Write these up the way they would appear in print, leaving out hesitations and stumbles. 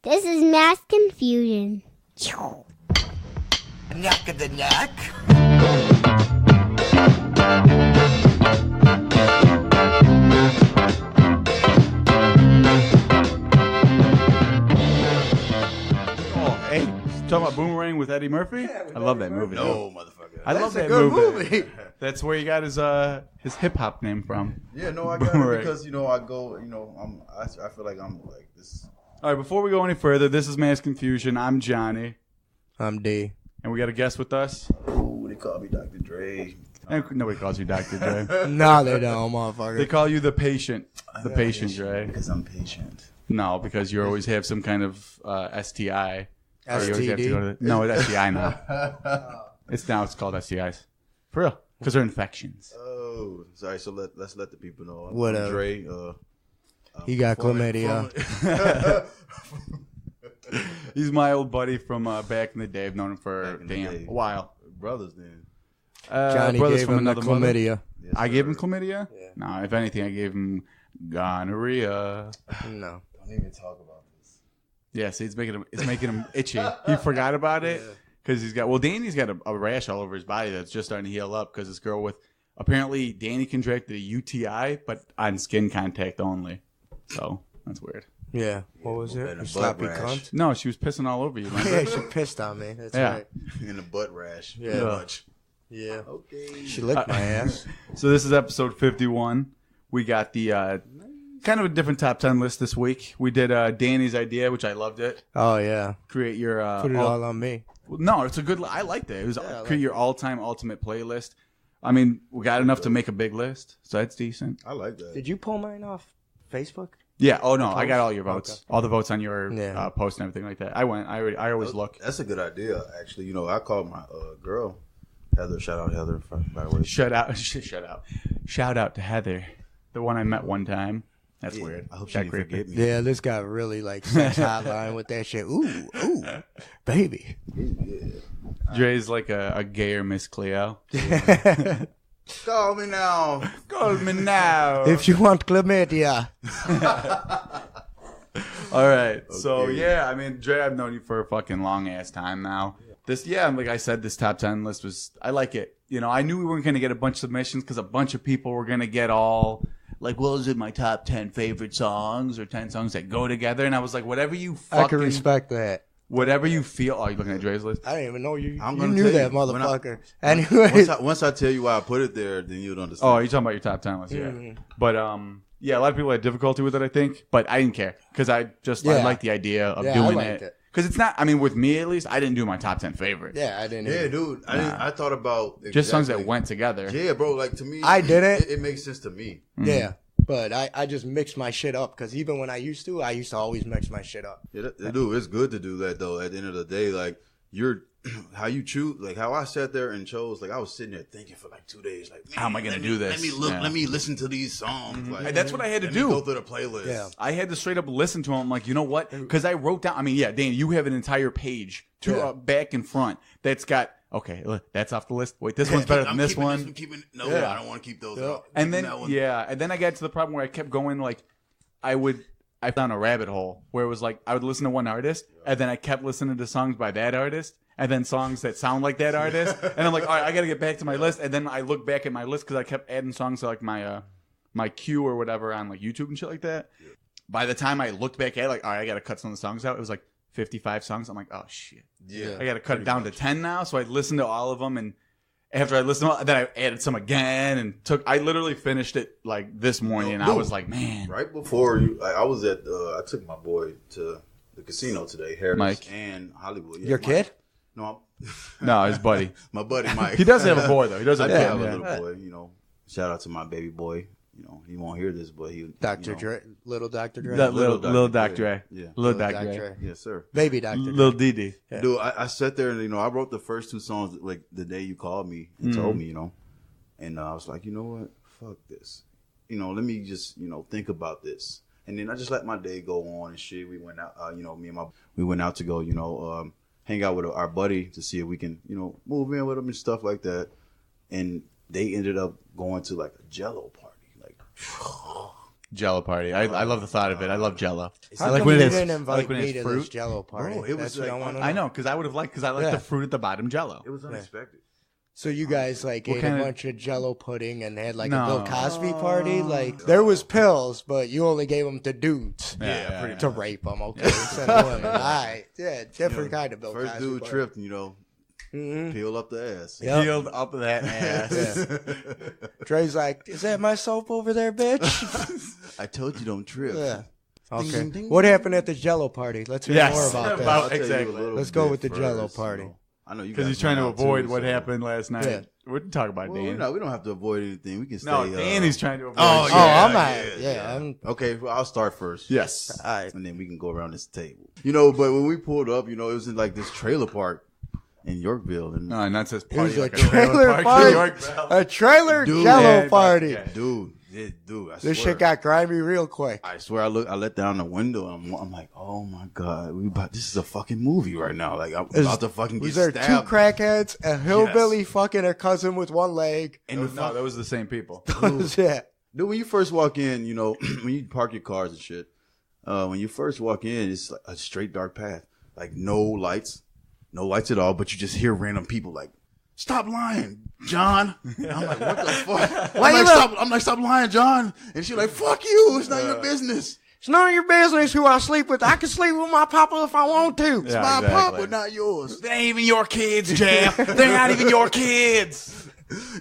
This is mass confusion. Knack of the knack. Oh, hey, talking about Boomerang with Eddie Murphy? Yeah, I love that movie. No, motherfucker. I love That's that a good movie. movie. That's where he got his hip hop name from. Yeah, no, I got Boomerang. it because I go, I feel like I'm like this. All right, before we go any further, this is Mass Confusion. I'm Johnny, I'm D. and we got a guest with us. Oh, they call me Dr. Dre. And nobody calls you Dr. Dre. No, they don't, motherfucker. They call you the patient. The patient, Dre. Because I'm patient. No, because you always have some kind of STI. Or you always have to STD? go to no, it's STI now. It's called STIs. For real. Because they're infections. Oh, sorry. So let's let the people know. I'm Whatever. Dre. He got chlamydia. He's my old buddy from back in the day. I've known him for Back in the day. a while. Brothers then. Johnny brothers gave from him the another mother. chlamydia. Yes, I gave him sir. chlamydia? Yeah. No, if anything, I gave him gonorrhea. No. Don't even talk about this. Yeah, see, it's making him itchy. He forgot about it because Danny's got a rash all over his body that's just starting to heal up because this girl apparently Danny contracted a UTI, but on skin contact only. So that's weird. Yeah. What was well, it? and a You sloppy butt rash. cunt? No, she was pissing all over you. Remember? Yeah, she pissed on me. That's Yeah. right. In a butt rash. Yeah. Much. Yeah. Okay. She licked my ass. So this is episode 51. We got the kind of a different top 10 list this week. We did Danny's idea, which I loved it. Oh, yeah. Create your Put it all on me. No, it's a good. I liked it. It was I create liked your all-time ultimate playlist. I mean, we got enough to make a big list, so that's decent. I like that. Did you pull mine off Facebook? Yeah. Oh no, I got all your votes, Okay. all the votes on your Yeah. post and everything like that. I went. I always look. That's a good idea, actually. I called my girl, Heather. Shout out Heather, by the way. Shout out to Heather, the one I met one time. That's Yeah, weird. I hope she Got didn't creepy. forget me. Yeah, this got really like sex hotline with that shit. Ooh, baby. Dre's like a gayer Miss Cleo. Call me now. Call me now. If you want chlamydia. All right. So Okay. yeah, I mean, Dre, I've known you for a fucking long ass time now. Like I said, this top 10 list I like it. I knew we weren't going to get a bunch of submissions because a bunch of people were going to get all like, well, is it my top 10 favorite songs or 10 songs that go together? And I was like, whatever you I can fucking, respect that. whatever you feel. Oh, you looking at Dre's list? I didn't even know you I'm you gonna knew tell that you, when I- motherfucker. Anyway. Once I tell you why I put it there, then you'll understand. Oh, you're talking about your top 10 list, yeah. Mhm. But yeah, a lot of people had difficulty with it, I think. But I didn't care because I Yeah. like the idea of Yeah, I doing liked it. it. Because it's not. I mean, with me at least, I didn't do my top 10 favorite. Yeah, I didn't. Yeah, either. dude. I thought about Just songs that exactly- went together. Yeah, bro. Like to me, I did it. It makes sense to me. Yeah, but I just mixed my shit up because even when I used to always mix my shit up. Yeah, dude, it's good to do that though. At the end of the day, like you're how you choose, like how I sat there and chose. Like I was sitting there thinking for like 2 days, like How am I gonna do this? Let me look. Yeah. Let me listen to these songs. Like, And that's what I had to let me do. Go through the playlist. Yeah. I had to straight up listen to him. I'm like, you know what? Because I wrote down. I mean, yeah, Dan, you have an entire page Yeah. back and front that's got. Okay, look, that's off the list. Wait, this one's better than this one. No, Yeah. I don't want to keep those. Yeah. Out. And Keeping then that one. and then I got to the problem where I kept going. Like, I found a rabbit hole where it was like I would listen to one artist, and then I kept listening to songs by that artist, and then songs that sound like that artist, and I'm like, all right, I got to get back to my list, and then I look back at my list because I kept adding songs to like my queue or whatever on like YouTube and shit like that. By the time I looked back at it, like, all right, I got to cut some of the songs out. It was like 55 songs. I'm like, oh shit, Yeah. I got to cut it down to 10 now. So I listened to all of them, and after I listened to them, then I added some again, and I literally finished it like this morning, and I was like, man. Right before you, I was at. I took my boy to the casino today, Harris Mike. and Hollywood. Yeah, Your Mike. kid? No, No, his buddy. my buddy Mike. He does have a boy though. He does I have do a have kid. a Yeah. little boy. Shout out to my baby boy. He won't hear this, but he. Dr. Dre, little Dr. Dre, That little Little Dr. Dre. Dre. Yeah. Little Little Dr. Dre. Yes, sir. baby Dr. Dre. Little Didi. Yeah. Dude, I sat there and I wrote the first two songs like the day you called me and told me, and I was like, you know what, fuck this, let me just think about this, and then I just let my day go on and shit. We went out, we went out to go, hang out with our buddy to see if we can, move in with him and stuff like that, and they ended up going to like a Jello party, like Jello Party. I love the thought of it. I love Jello. How I like come when you it is. didn't I invite like when me it's to fruit. this Jello party? Bro, it was That's what I like- want to know. I know because I would have liked because I like Yeah. the fruit at the bottom Jello. It was unexpected. So you guys like What ate kind a of- bunch of Jello pudding and had like No. a Bill Cosby party? Like there was pills, but you only gave them to dudes Yeah, pretty to rape them. Okay, instead of women. All right, yeah, different kind of Bill First Cosby dude party. tripped, you know, Mhm. peel up the ass. Yep. Peeled up that ass. Dre's like, is that my soap over there, bitch? I told you don't trip. Yeah. Okay. Ding, ding, What ding. happened at the Jello party? Let's hear Yes. more about that. About- I'll tell you a exactly. little Let's go bit with the Jello first, party. you know. I know you Because guys he's trying to went out avoid too, what so- happened last night. Yeah. We can talk about Well, Dan. we don't have to avoid anything. We can stay. No, Danny's trying to avoid. Oh, shit. yeah. I'm not. Yeah, I'm. Okay, well, I'll start first. Yes. All right. And then we can go around this table. You know, but when we pulled up, you know, it was in like this trailer park in Yorkville. And No, not says It party was a like a trailer park party. in Yorkville. A trailer Dude. Jello Yeah, party. yeah. dude, I This swear. shit got grimy real quick. I swear, I let down the window. And I'm like, oh my god, this is a fucking movie right now. Like I'm about to fucking get Was there stabbed. two crackheads, a hillbilly fucking a cousin with one leg? And the No, that was the same people. Yeah. Dude, when you first walk in, you know, when you park your cars and shit, when you first walk in, it's like a straight dark path, like no lights at all. But you just hear random people like, "Stop lying, John." And I'm like, "What the fuck?" I'm like, "Stop lying, John." And she's like, "Fuck you. It's not your business. It's none of your business who I sleep with. I can sleep with my papa if I want to. It's Yeah, my exactly. papa, not yours." They ain't even your kids, Jeff. They're not even your kids.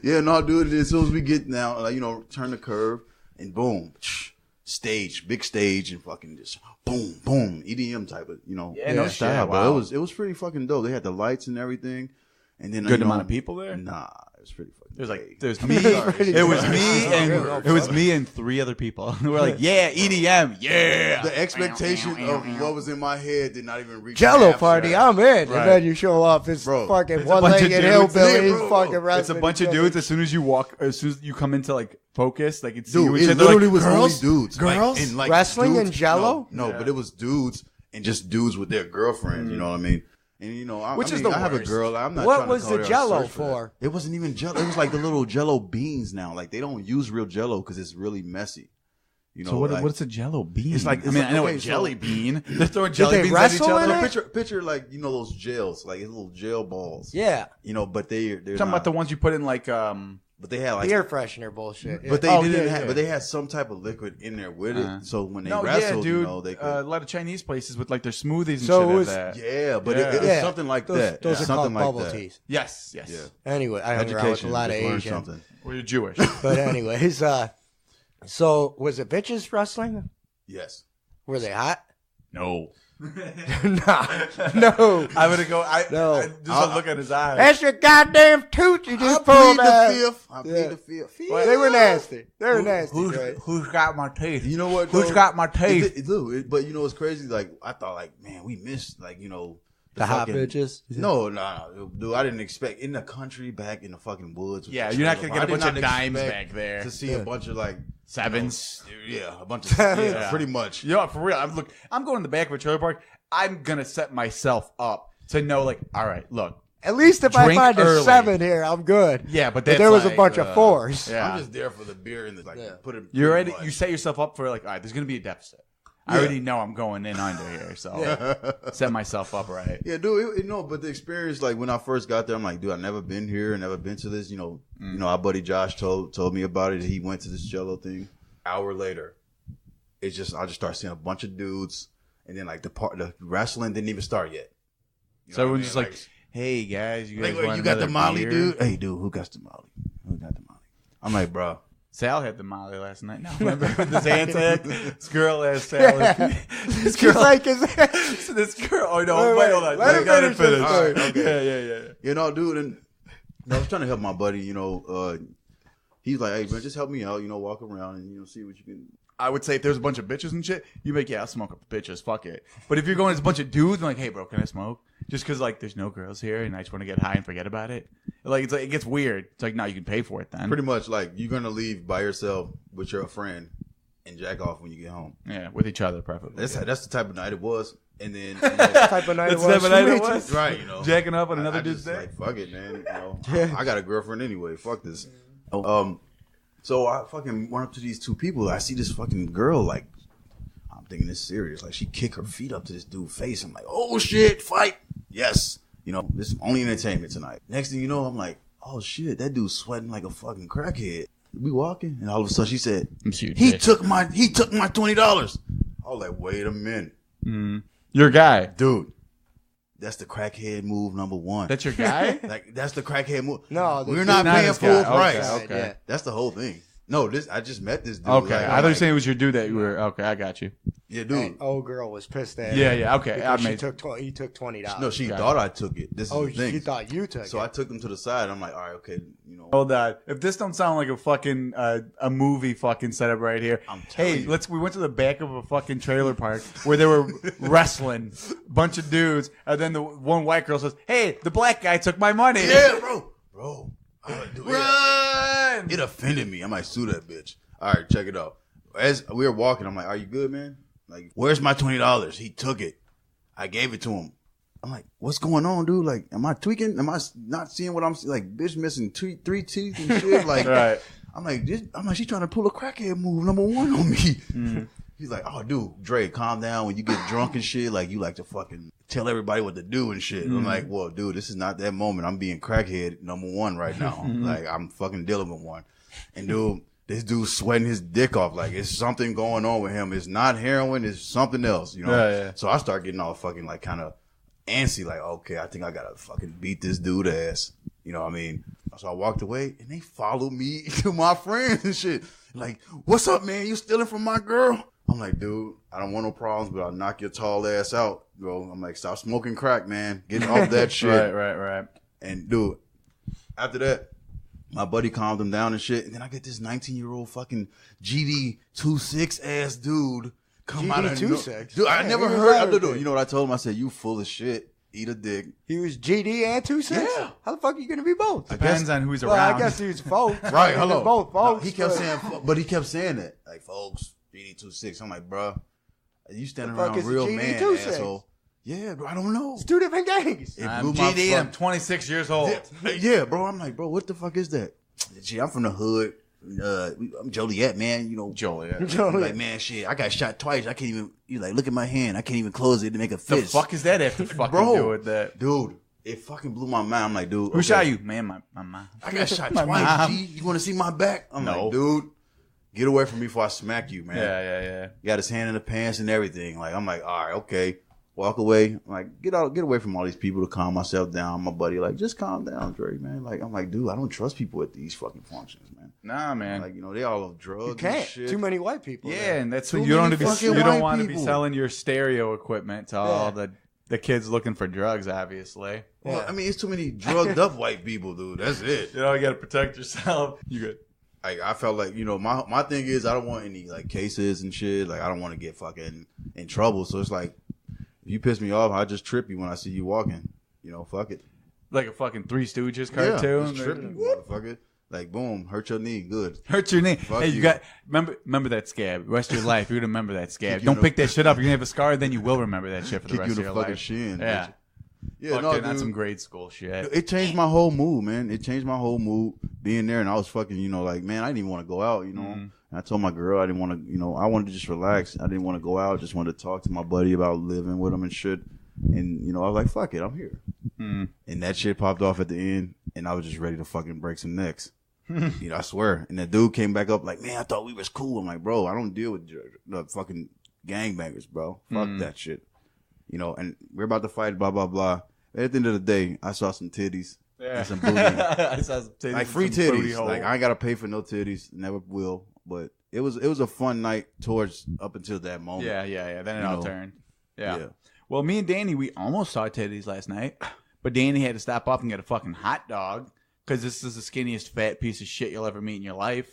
Yeah, no, dude. As soon as we get now, like, you know, turn the curve and boom, big stage, and fucking just boom, boom, EDM type of, you know, Yeah, no shit, style. wow. But it was pretty fucking dope. They had the lights and everything, and then Good you know, amount of people there? Nah, it was pretty fucking. There's like great. there's me. pretty It was good. me and it was me and three other people. We're like, yeah, EDM, yeah. The expectation of what was in my head did not even reach. Jello half party, that. I'm in. Right. And then you show up, it's Bro, fucking it's a bunch of one-legged dudes. hillbilly, Yeah, bro. fucking It's a wrestling bunch of each dudes. other. As soon as you come into like focus, like it's Dude, you it and shit, they're literally like, was girls, only dudes. girls, and like Wrestling dudes, and Jello? No, but it was dudes and just dudes with their girlfriends. You know what I mean? And you know, Which is the I have a worst. girl. I'm not. What trying to was call the her a Jello search for? that. It wasn't even Jello. It was like the little Jello beans now. Like they don't use real Jello because it's really messy. You know, So what, like, what's a Jello bean? It's like- I mean, I know okay, a so- jelly bean. They're throwing jelly they beans at each wrestle in other. it? picture like, you know, those gels, like little gel balls. Yeah, You know, but they're Talking not, about the ones you put in like but they had like, the air freshener bullshit. Yeah. but they Oh, didn't yeah, have, yeah. but they had some type of liquid in there with Uh-huh. it. So when they no, wrestled, yeah, dude. you know, they could. A lot of Chinese places with like their smoothies and So shit. it have was- that. yeah, but Yeah. it's Yeah. something like those, that. Those are something called like bubble that. teas. Yes, yes. Yeah. Anyway, I hung around with a Education. lot of just learn Asian. something. Well, you're Jewish. But anyways, so was it bitches wrestling? Yes. Were they hot? no. No. I'm gonna go. No. Just a look at his eyes. That's your goddamn tooth you I just plead pulled the out. fifth. I Yeah. plead the fifth. They were nasty. They were nasty. right? Who's got my teeth? You know what? Who's though? got my teeth? But you know what's crazy? Like I thought, like man, we missed like you know The hot fucking- bitches? No, dude. I didn't expect in the country back in the fucking woods. with Yeah, the you're not trailer gonna get a park, I bunch did of not dimes expect back there. to see a bunch of like Sevens. Yeah, a bunch of Sevens. yeah, pretty much. You know, for real. I'm going in the back of a trailer park. I'm gonna set myself up to know, like, all right, look. At least if I Drink find a early. 7 here, I'm good. Yeah, but there was a bunch of 4s. Yeah. I'm just there for the beer and the like. Put it. You're pretty already. much. You set yourself up for like, all right, there's gonna be a deficit. I Yeah. already know I'm going in under here, so set myself up right. Yeah, dude. No, but the experience, like when I first got there, I'm like, dude, I never been here, never been to this. You know, our buddy Josh told me about it. He went to this Jello thing. Hour later, I just start seeing a bunch of dudes, and then like the wrestling didn't even start yet. You So know what everyone's I just mean? like, hey guys, you guys like, want you got the another Molly, beer? dude. Hey, dude, who got the Molly? Who got the Molly? I'm like, bro. Sal had the Molly last night. No, remember with this Zantac? This girl asked Sal. This girl, like his this girl. Oh no, Wait, wait, hold on. let I him gotta finish this finish. story. Okay. Yeah. You know, dude, and I was trying to help my buddy. You know, he's like, hey man, just help me out. You know, walk around and see what you can. I would say if there's a bunch of bitches and shit, you make, yeah, I'll smoke up the bitches, fuck it. But if you're going as a bunch of dudes, I'm like, hey, bro, can I smoke? Just because, like, there's no girls here and I just want to get high and forget about it. Like, it's like, it gets weird. It's like, no, you can pay for it then. Pretty much, like you're gonna leave by yourself with your friend and jack off when you get home. Yeah, with each other, preferably. That's the type of night it was. And then, type of night it That's was. the type of night it for me, was. too. right, you know, Jacking up on another I dude's just day. like fuck it, man. You know, I got a girlfriend anyway. Fuck this. So I fucking went up to these two people. I see this fucking girl, like, I'm thinking this serious. Like, she kicked her feet up to this dude's face. I'm like, oh shit, fight. Yes. You know, this is only entertainment tonight. Next thing you know, I'm like, oh shit, that dude's sweating like a fucking crackhead. We walking, and all of a sudden she said, he took my $20. I was like, wait a minute. Your guy. Dude. That's the crackhead move number one. That's your guy? Like, that's the crackhead move. No, we're not paying full price. Okay. Yeah. That's the whole thing. No, I just met this dude. Okay. Like, I thought you were saying it was your dude that you were. Okay, I got you. Yeah, dude. And old girl was pissed at Yeah, him yeah. Okay. because I he took $20. No, she thought I took it. This is the thing. She thought you took So it. I took them to the side. I'm like, all right, okay, you know. Hold on. If this don't sound like a fucking a movie fucking setup right here. I'm telling you. We went to the back of a fucking trailer park where they were wrestling, bunch of dudes, and then the one white girl says, "Hey, the black guy took my money." Yeah, bro. Dude, Run! it offended me. I might sue that bitch. All right, check it out. As we were walking, I'm like, are you good, man? Like, where's my $20? He took it. I gave it to him. I'm like, what's going on, dude? Like, am I tweaking? Am I not seeing what I'm seeing? Like, bitch missing three teeth and shit. Like, Right. I'm like, she's trying to pull a crackhead move number one on me. He's like, oh, dude, Dre, calm down. When you get drunk and shit, like, you like to fucking tell everybody what to do and shit. I'm like, well, dude, this is not that moment. I'm being crackhead number one right now. Like, I'm fucking dealing with one. And, dude, this dude's sweating his dick off. Like, it's something going on with him. It's not heroin. It's something else, you know? Yeah. So I start getting all fucking, like, kind of antsy. Like, okay, I think I got to fucking beat this dude ass. You know what I mean? So I walked away, and they followed me to my friends and shit. Like, what's up, man? You stealing from my girl? I'm like, dude, I don't want no problems, but I'll knock your tall ass out, bro. I'm like, stop smoking crack, man. Get off that shit. Right. And, dude, after that, my buddy calmed him down and shit. And then I get this 19-year-old fucking GD 26 ass dude come out of GD 26? Dude, I Yeah, never he was heard. everything. You know what I told him? I said, you full of shit. Eat a dick. He was GD and 26? Yeah. How the fuck are you going to be both? Depends on who's Well, around. I guess he was folks. Right, He was hello. both folks. He kept saying, but he kept saying that. Like, folks, GD 26. I'm like, bro, you standing The fuck around is a real GD man, 26? asshole. Yeah, bro, I don't know. It's two different gangs. It I'm blew my GD. I'm fuck- 26 years old. Yeah, bro. I'm like, bro, what the fuck is that? Gee, I'm from the hood. I'm Joliet, man. You know, Joliet. I'm like, man, shit, I got shot twice. I can't even. You like, look at my hand. I can't even close it to make a The fist. fuck is that have to fucking Bro. do with that? Dude? It fucking blew my mind. I'm like, dude, Who shot you? Man, my mom. I got shot My twice. mom. G, you want to see my back? I'm No. like, dude, get away from me before I smack you, man. Yeah. Got his hand in the pants and everything. Like, I'm like, all right, okay. Walk away. I'm like, get away from all these people to calm myself down. My buddy, like, just calm down, Dre, man. Like, I'm like, dude, I don't trust people at these fucking functions, man. Nah, man. Like, you know, they all have drugs You and can't. shit. Too many white people. Yeah, there. and that's Too what you don't many want to be. fucking You don't white want to be people. selling your stereo equipment to all the kids looking for drugs. Obviously, Well, Yeah. I mean, it's too many drugged up white people, dude. That's it. you know you got to protect yourself. You good? Like, I felt like, you know, my thing is I don't want any, like, cases and shit. Like, I don't want to get fucking in trouble. So it's like, if you piss me off, I just trip you when I see you walking. You know, fuck it. Like a fucking Three Stooges Yeah, cartoon. just trip you, motherfucker. Like, boom, hurt your knee. Good. Hurt your knee. Fuck Hey, you. you got remember that scab. Rest of your life, you're gonna remember that scab. Kick you Don't in pick that shit up. You're gonna have a scar. Then you will remember that shit for the Kick rest you of in your the fucking life. shin. Yeah, bitch. Yeah, fucking no, on dude. some grade school shit. It changed my whole mood, man. It changed my whole mood being there, and I was fucking, you know, like, man, I didn't even want to go out, you know. And I told my girl I didn't want to, you know, I wanted to just relax. I didn't want to go out. Just wanted to talk to my buddy about living with him and shit. And, you know, I was like, fuck it, I'm here. And that shit popped off at the end, and I was just ready to fucking break some necks. You know, I swear. And the dude came back up like, man, I thought we was cool. I'm like, bro, I don't deal with the fucking gangbangers, bro. Fuck that shit. You know, and we're about to fight, blah, blah, blah. At the end of the day, I saw some titties Yeah. and some booty. I saw some titties Like and free some booty titties. hole. Like, I ain't got to pay for no titties. Never will. But it was a fun night towards up until that moment. Yeah. Then it You all know. turned. Yeah. Yeah. Well, me and Danny, we almost saw titties last night, but Danny had to stop off and get a fucking hot dog because this is the skinniest fat piece of shit you'll ever meet in your life.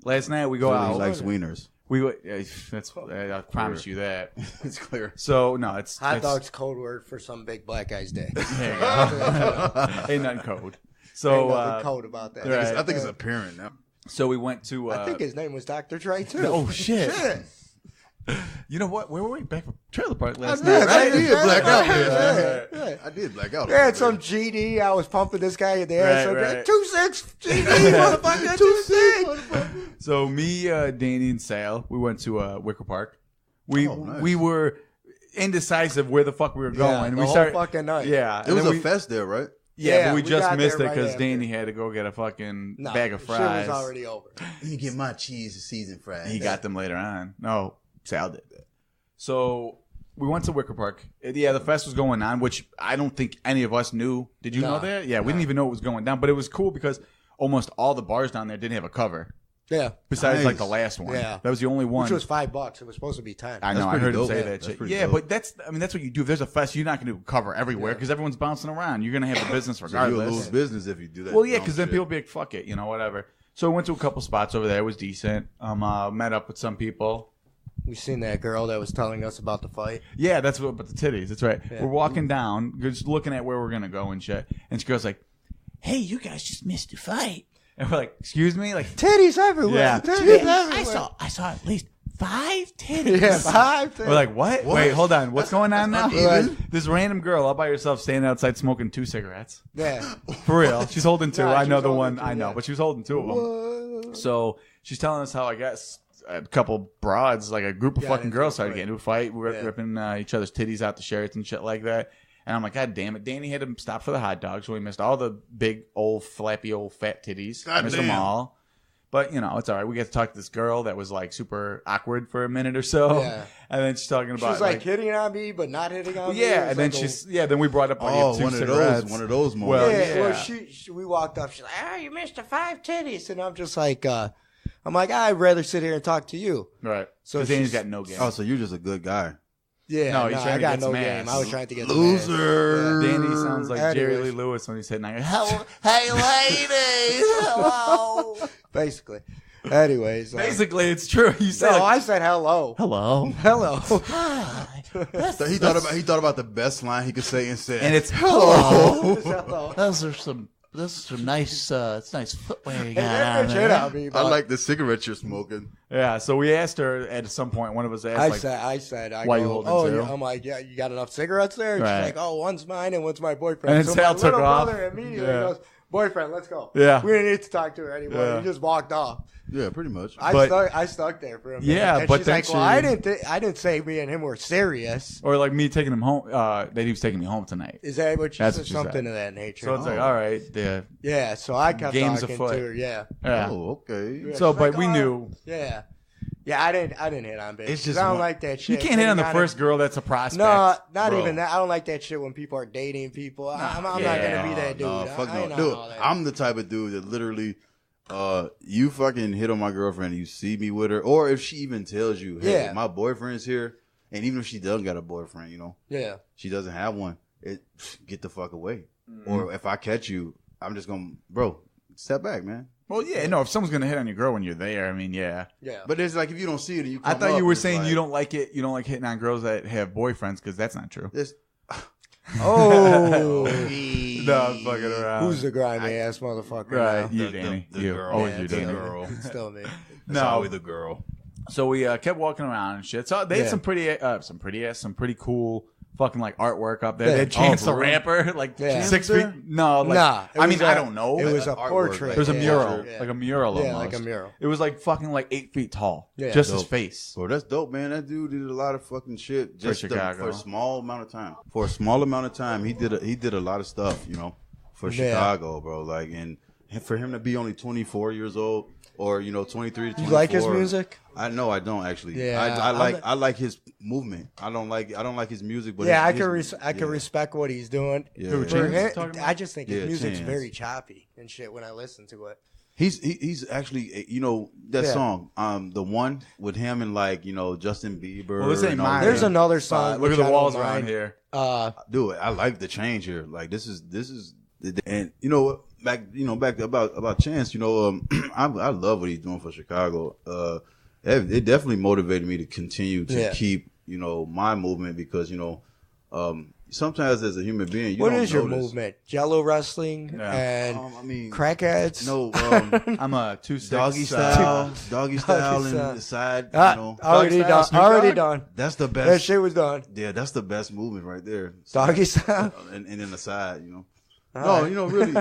Last night we go So out. he likes wieners. I promise you that. It's clear. So no, it's Hot dog's code word for some big black guy's day. There you go. Ain't nothing code. So Ain't nothing code about that. right. I think it's apparent now. So we went to. I think his name was Dr. Dre too. Oh shit! You know what? Where were we? Back from trailer park last Yeah, night, right? I did black out. Yeah. I I did black out. They had some GD. I was pumping this guy in the ass. Right, So right. 2-6 GD, motherfucker. 2-6. So me, Danny, and Sal, we went to Wicker Park. Nice. We were indecisive where the fuck we were going. the we whole started fucking night. Yeah, It was a fest there, right? Yeah, but we we just got missed there it right because after. Danny had to go get a fucking No, bag of shit fries. was already over. You get my cheese and seasoned fries. He got them later on. No, Sal did that. So we went to Wicker Park. Yeah, the fest was going on, which I don't think any of us knew. Did you know that? Yeah, we didn't even know it was going down. But it was cool because almost all the bars down there didn't have a cover. Yeah. Besides, Nice. like, the last one. Yeah. That was the only one. Which was $5. It was supposed to be 10. I That's know. I pretty heard him dope. say Yeah, that that's shit. pretty Yeah, dope. but that's what you do. If there's a fest, you're not going to cover everywhere because everyone's bouncing around. You're going to have a business So regardless. you'll lose business if you do that. Well, yeah, dumb because then shit. people be like, "Fuck it," whatever. So I went to a couple spots over there. It was decent. Met up with some people. We seen that girl that was telling us about the fight. Yeah, that's what. But the titties. That's right. Yeah. We're walking down, just looking at where we're gonna go and shit. And she goes like, "Hey, you guys just missed a fight." And we're like, "Excuse me?" Like, Titties everywhere. Yeah. Titties everywhere. I saw at least 5 titties. Yeah, 5 titties. We're like, what? Wait, hold on. What's going on now? uneven. This random girl all by herself standing outside smoking 2 cigarettes. Yeah. For real. She's holding 2. Nah, I she know was the holding one. 2, I know, yeah. but she was holding 2 of them. So she's telling us how, I guess, a couple broads, like a group of Got fucking into girls a started fight. getting into a fight. We were Yeah. ripping each other's titties out the shirts and shit like that. And I'm like, God damn it. Danny had to stop for the hot dogs, so we missed all the big, old, flappy, old, fat titties. God Missed them damn. all. But, it's all right. We got to talk to this girl that was, like, super awkward for a minute or so. Yeah. And then she's talking She about, was like hitting on me, but not hitting on me. It yeah, was and then like then we brought up, like, Oh, 2 one cigarettes. of those moments. Well, Yeah, yeah. well, we walked up. She's like, "Oh, you missed the 5 titties," and I'm just like, I'd rather sit here and talk to you. Right. So So Danny's she's- got no game. Oh, so you're just a good guy. Yeah, No, he's trying I to got get no some game. ass. I was trying to get some ass. Loser. Danny sounds like Jerry Lee Anyways. Lewis when he's hitting. Like, hey, ladies, hello. Basically. Anyways, Basically, it's true. You said, no, I said hello. hello. Hello. So he thought about the best line he could say and said, And it's Hello. Those are some nice, it's nice footwear you That bitch hit on me, I but like the cigarettes you're smoking. Yeah, so we asked her at some point, one of us asked, I said, why go, you holding oh, 2? yeah. I'm like, yeah, you got enough cigarettes there? And Right. she's like, oh, one's mine and one's my boyfriend. And so Sal my took little off. brother immediately Yeah. goes, boyfriend, let's go. Yeah. We didn't need to talk to her anymore. Yeah. He just walked off. Yeah, pretty much. I stuck there for him. Yeah, and but she's then like, well, she- I didn't say me and him were serious. or like me taking him home, that he was taking me home tonight. Is that what she That's said? what she Something said. of that nature. So it's like, all right, yeah. yeah, so I kept Game's talking afoot. to her. Yeah. Yeah. Oh, okay. Yeah, So, she's but like, we oh, knew. Yeah. Yeah, I didn't hit on bitches. It's just I don't one- like that You shit. can't hit on the Hitting first girl that's a prospect. No, not Bro. even that. I don't like that shit when people are dating people. I'm not yeah. gonna be that dude. No, fuck I ain't no. on Dude, all that. I'm the type of dude that literally, you fucking hit on my girlfriend and you see me with her, or if she even tells you, hey, Yeah. my boyfriend's here, and even if she doesn't got a boyfriend, yeah. she doesn't have one, get the fuck away. Mm-hmm. Or if I catch you, I'm just gonna, bro, step back, man. Well, yeah, no, if someone's going to hit on your girl when you're there, I mean, yeah. Yeah. But it's like if you don't see it, and you I come thought up, you were it's saying like, you don't like it. You don't like hitting on girls that have boyfriends because that's not true. This, Oh. No, I'm fucking around. Who's the grimy ass motherfucker? Right, now? you, Danny. the you. girl. Always Yeah, you, it's Danny. still girl. me. It's still me. No. always the girl. So we kept walking around and shit. So they had Yeah. some pretty cool fucking like artwork up there. Yeah. They had Chance for the real? Rapper, like Yeah. 6 Chance feet. No, like, Nah, it I was mean, I don't know. It was a Artwork, portrait. like, There's a Yeah, mural, yeah. like a mural Yeah, almost. like a mural. It was like fucking like 8 feet tall. Yeah. Just his Dope. face. Bro, that's dope, man. That dude did a lot of fucking shit just Chicago. for a small amount of time. For a small amount of time, he did a lot of stuff, for Yeah. Chicago, bro. Like, and for him to be only 24 years old, or 23 to 24. You like his music? I know I don't actually. Yeah, I like his movement. I don't like his music, but Yeah, his, I can respect what he's doing. Yeah. Who, For Chance him, is talking about? I just think his Yeah, music's Chance. very choppy and shit when I listen to it. He's actually that Yeah. song, the one with him and like Justin Bieber. Well, this ain't and all mine. that. There's another song. Look at which the I don't walls mind. around here. Dude, I like the change here. Like this is, and you know what? Back to about Chance. I love what he's doing for Chicago. It definitely motivated me to continue to Yeah. keep my movement because Sometimes as a human being, you What don't is your notice. movement? Jello wrestling and I mean, crackheads? no, I'm a 2-6. doggy style and the side. Already style, done. Snoop Already Dogg? done. That's the best. That shit was done. Yeah, that's the best movement right there. Doggy style. and then the side, you know. All right. Really.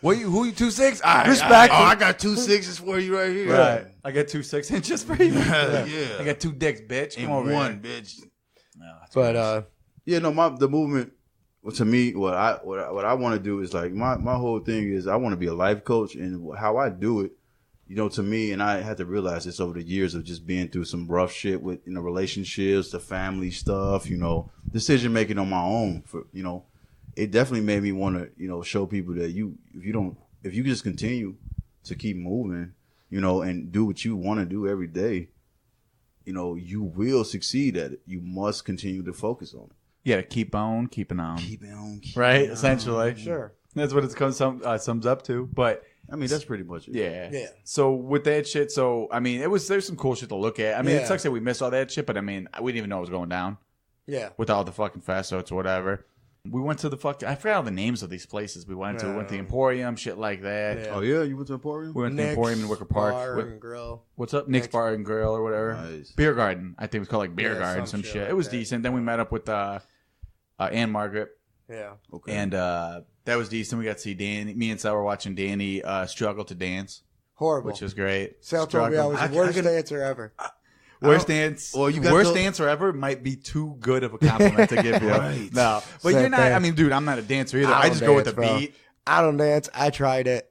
Who you 2-6? Respect. I got 2 6s for you right here. Right. I got 2 6-inches for you. Yeah. I got 2 dicks, bitch. Come And over one, here. bitch. No, that's But gross. Yeah, no, the movement. Well, to me, what I want to do is like my whole thing is I want to be a life coach, and how I do it, to me, and I had to realize this over the years of just being through some rough shit with relationships, the family stuff, decision making on my own. For it definitely made me want to show people that if you just continue to keep moving, and do what you want to do every day, you will succeed at it. You must continue to focus on it. You gotta keep on keeping on. Keep it on. Right? Essentially. sure. That's what it sums up to. But I mean, that's pretty much it. Yeah. So with that shit, there's some cool shit to look at. I mean, Yeah. it sucks that we missed all that shit, but I mean, we didn't even know it was going down Yeah. with all the fucking festots or whatever. We went to I forgot all the names of these places we went to. We went to the Emporium, shit like that. Yeah. Oh yeah, you went to Emporium? We went to the Nick's Emporium in Wicker Park. Bar and Grill. What's up? Nick's Bar and Grill or whatever. Nice. Beer Garden. I think it was called like Beer Yeah, Garden, some some shit shit. like It was that. decent. Then we met up with Ann Margaret. Yeah. Okay. And that was decent. We got to see Danny. Me and Sal were watching Danny struggle to dance, Horrible. which was great. Sal told me I was I- the worst I can- dancer ever. Worst dance. Well, you got worst the- dancer ever might be too good of a compliment to give you. Right. No, but Same you're not. thing. I mean, dude, I'm not a dancer either. I I don't just go with the dance, bro. beat. I don't dance. I tried it.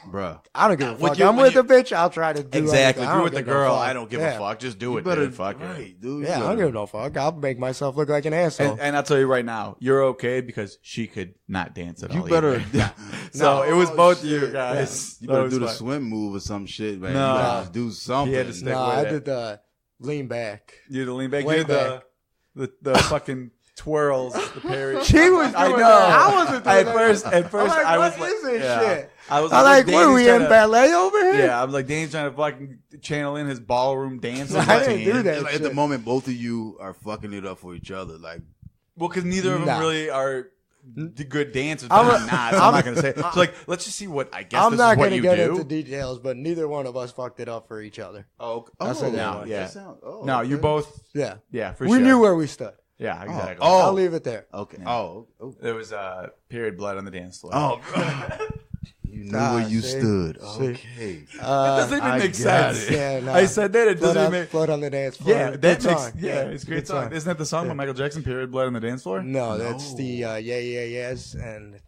Bruh. I don't give a When fuck. you- I'm when with you- a bitch. I'll try to do Exactly. anything. If I you're don't with the give no girl, fuck. I don't give Yeah. a fuck. Just do You it, better, dude. Fuck it. right, dude. Yeah, I don't give no fuck. I'll make myself look like an asshole. And I'll tell you right now, you're okay because she could not dance at all. You better. either. So it was both you shit. guys. You That better was do the fun. swim move or some shit, man. No. You gotta just do something. He had to stick Nah, with I it. did the lean back. You the lean back. Way You did the fucking twirls. The parry. She was I doing know. that. I wasn't doing At that. first, I'm like, I was what like, is this yeah. shit? I was I'm like, Danny's what are we trying in to- ballet over here? Yeah, I'm like, Danny's trying to fucking channel in his ballroom dance. I didn't do that. Like, at the moment, both of you are fucking it up for each other. Like, Well, because neither of them Nah. really are the good dancers. I'm I'm a- not. So I'm not going to say it. So, like, let's just see what I guess I'm this not is what gonna you get do. into details, but neither one of us fucked it up for each other. I said that one. yeah. Oh, No, you both. Yeah, Yeah, for we sure. knew where we stood. Yeah, exactly. Oh. I'll leave it there. Okay. Yeah. Oh. There was period blood on the dance floor. Oh. You knew Ah, where you see? stood. See? Okay. That doesn't even I make got sense. it. Yeah, nah. I said that. It Blood doesn't on, even make. blood on the dance floor. Yeah, Good that makes. song. Yeah, it's a great Good song. Isn't that the song by Michael Jackson? Period blood on the dance floor. No, that's the yeah, yes, and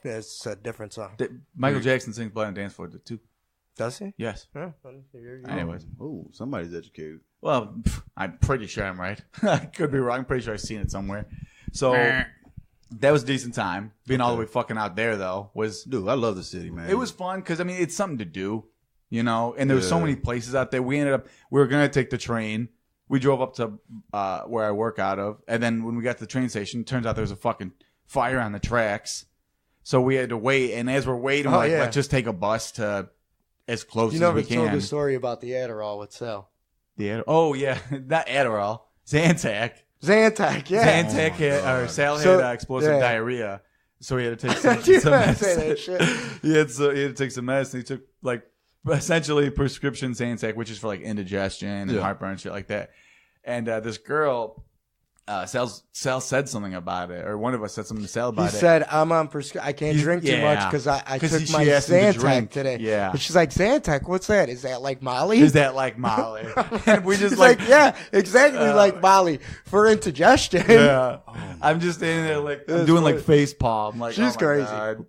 it's a different song. Michael Jackson sings blood on the dance floor too. Does he? Yes. Yeah. Anyways, Oh, somebody's educated. well, I'm pretty sure I'm right. I could be wrong. I'm pretty sure I've seen it somewhere. So that was a decent time. Being all the way fucking out there though was Dude, I love the city, man. it was fun because I mean it's something to do, you know. And there was so Yeah. many places out there. We were gonna take the train. We drove up to where I work out of, and then when we got to the train station, it turns out there was a fucking fire on the tracks. So we had to wait, and as we're waiting, we're like, yeah. let's just take a bus to as close You as never we told can. the story about the Adderall with Sal. Oh yeah, not Adderall, Zantac. Zantac, yeah. Zantac Oh, my had, God. or Sal So, had explosive yeah. diarrhea, so he had to take some, You some gotta say medicine. that shit. He had to take some medicine. He took like essentially prescription Zantac, which is for like indigestion and Yeah. heartburn and shit like that. And this girl, Sal said something about it, or one of us said something to Sal He about it. said, I'm on I can't drink too much yeah. because I 'Cause took she my asked him to Zantac drink. today. Yeah. And she's like, Zantac, what's that? Is that like Molly? Is that like Molly? And we just He's like, yeah, exactly like Molly for indigestion. yeah. I'm just standing there like I'm That's doing like funny. face palm. Like She's oh my crazy. God.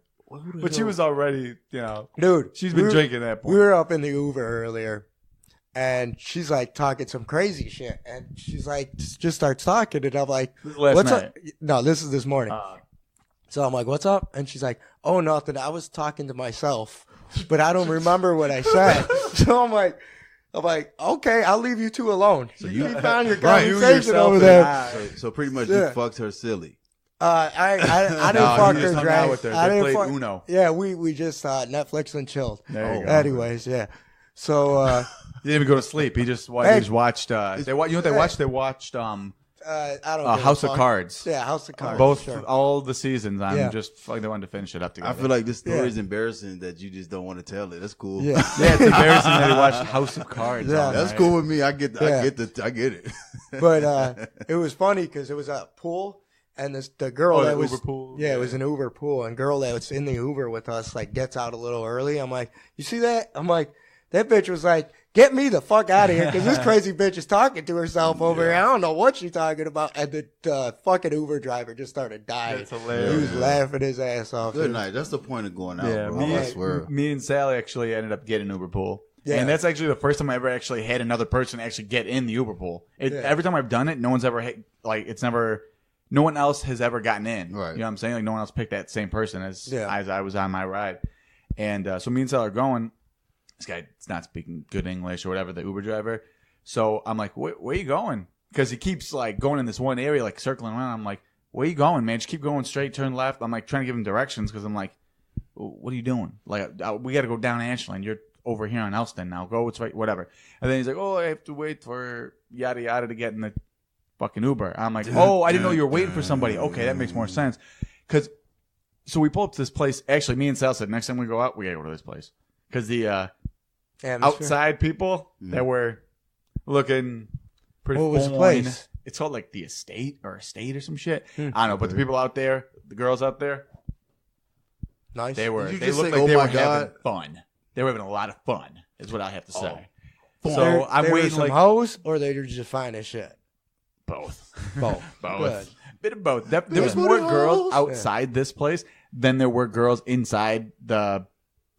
But she was already, you know, Dude, she's been drinking at that point. We were up in the Uber earlier, and she's like talking some crazy shit, and she's like just starts talking, and I'm like, Last "What's night. up?" No, this is this morning. So I'm like, "What's up?" And she's like, "Oh, nothing. I was talking to myself, but I don't remember what I said." So I'm like, "Okay, I'll leave you two alone." So you- keep on your Right, you conversation yourself over and there. I. So pretty much Yeah. you fucked her silly. I didn't No, fuck you her, just hung drag. out with her. I They didn't played fuck. Uno. Yeah, we just Netflix and chilled. There you go. Anyways, yeah. So He didn't even go to sleep. He just Hey. watched. You know what they watched? They watched I don't give a House of fuck. Cards. Yeah, House of Cards. Both, sure. all the seasons. I'm Yeah. just fucking the one to finish it up I together. feel like this story Yeah. is embarrassing that you just don't want to tell it. That's cool. Yeah. yeah, it's embarrassing that you watched House of Cards. Yeah. all That's night. cool with me. I get it. But it was funny because it was a pool, and the girl Oh, that the was Uber pool? Yeah, it was an Uber pool, and girl that was in the Uber with us like gets out a little early. I'm like, you see that? I'm like, that bitch was like, get me the fuck out of here because this crazy bitch is talking to herself over here. I don't know what she's talking about, and the fucking Uber driver just started dying. That's He hilarious. was laughing his ass off. Good dude. night. That's the point of going out, Yeah, bro. I swear. me and Sally actually ended up getting Uber pool. Yeah. And that's actually the first time I ever actually had another person actually get in the Uber pool. Yeah. Every time I've done it, no one's ever no one else has ever gotten in. Right. You know what I'm saying? Like no one else picked that same person as Yeah. I was on my ride. And so me and Sally are going. This guy's not speaking good English or whatever, the Uber driver. So I'm like, where are you going? Because he keeps like going in this one area, like circling around. I'm like, where are you going, man? Just keep going straight, turn left. I'm like trying to give him directions because I'm like, what are you doing? Like, we got to go down Ashland. You're over here on Elston now. Go, it's right, whatever. And then he's like, I have to wait for yada yada to get in the fucking Uber. I'm like, I didn't know you were waiting for somebody. Okay, that makes more sense. So we pull up to this place. Actually, me and Sal said, next time we go out, we got to go to this place. Because the Atmosphere. outside people that were looking pretty What was the fine. place? It's called like the estate or some shit. I don't know, but the people out there, the girls out there, Nice. they Did you they just looked say, like they "Oh were my having God"? fun. They were having a lot of fun, is what I have to say. They So I'm were waiting some like hoes, or they were just fine as shit. both. Both. Both. Good. Bit of both. There was Yeah. more Booty girls holes. outside this place than there were girls inside the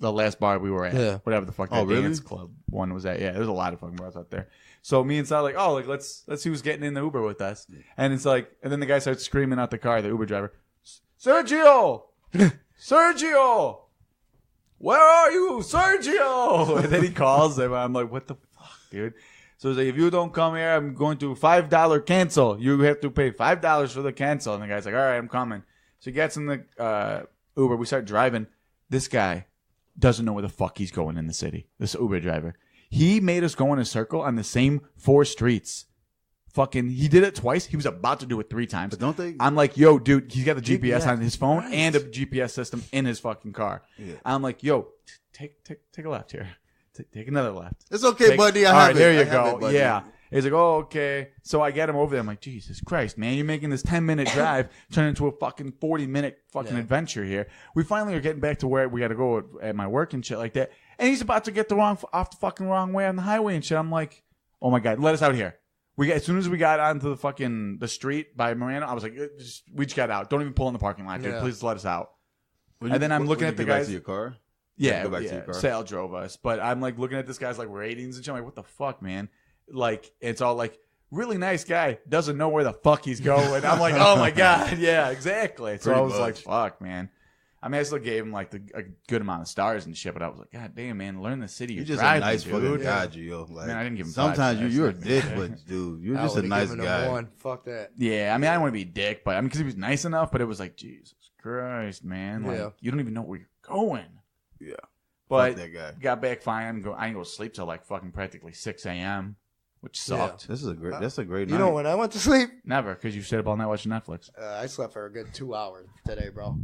last bar we were at. Yeah. Whatever the fuck that Oh, really? dance club one was at. Yeah, there's a lot of fucking bars out there. So me and Sal like, let's see who's getting in the Uber with us. And it's like, and then the guy starts screaming out the car, the Uber driver, Sergio! Sergio! Where are you, Sergio? And then he calls him. I'm like, what the fuck, dude? So he's like, if you don't come here, I'm going to $5 cancel. You have to pay $5 for the cancel. And the guy's like, all right, I'm coming. So he gets in the Uber. We start driving. This guy doesn't know where the fuck he's going in the city. This Uber driver. He made us go in a circle on the same 4 streets. Fucking, he did it twice. He was about to do it 3 times. But don't they? I'm like, yo, dude, he's got the GPS, GPS, on his phone right. and a GPS system in his fucking car. Yeah. I'm like, yo, take a left here. Take another left. It's okay, buddy. I All have right, it. there you I have go. it, buddy. Yeah. He's like, oh, okay. So I get him over there. I'm like, Jesus Christ, man, you're making this 10-minute drive turn into a fucking 40-minute fucking adventure here. We finally are getting back to where we got to go at my work and shit like that. And he's about to get off the fucking wrong way on the highway and shit. I'm like, oh my God, let us out here. As soon as we got onto the street by Miranda, I was like, we just got out. Don't even pull in the parking lot, dude. Yeah. Please let us out. When And then I'm when looking you at the get back guys. to your car. Yeah, Go back to your car. Sal drove us, but I'm like looking at this guy's like ratings and shit. I'm like, what the fuck, man? Like, it's all like really nice guy doesn't know where the fuck he's going. I'm like, oh my God, yeah, exactly. So Pretty I was much. like, fuck, man. I mean, I still gave him like a good amount of stars and shit, but I was like, God damn, man, learn the city. You're You're just driving, a nice dude. fucking guy, Gio. Like, Man, I didn't give him 5 sometimes stars. you're a dick, but dude, you're I just a would've nice given him guy. 1. Fuck that. Yeah, I mean, I don't want to be a dick, but I mean, because he was nice enough, but it was like, Jesus Christ, man, like Yeah. you don't even know where you're going. Yeah. But Fuck that guy. got back fine. I didn't go to sleep till like fucking practically 6 a.m., which sucked. That's a great You night. know, when I went to sleep, Never, because you stayed up all night watching Netflix. I slept for a good 2 hours today, bro.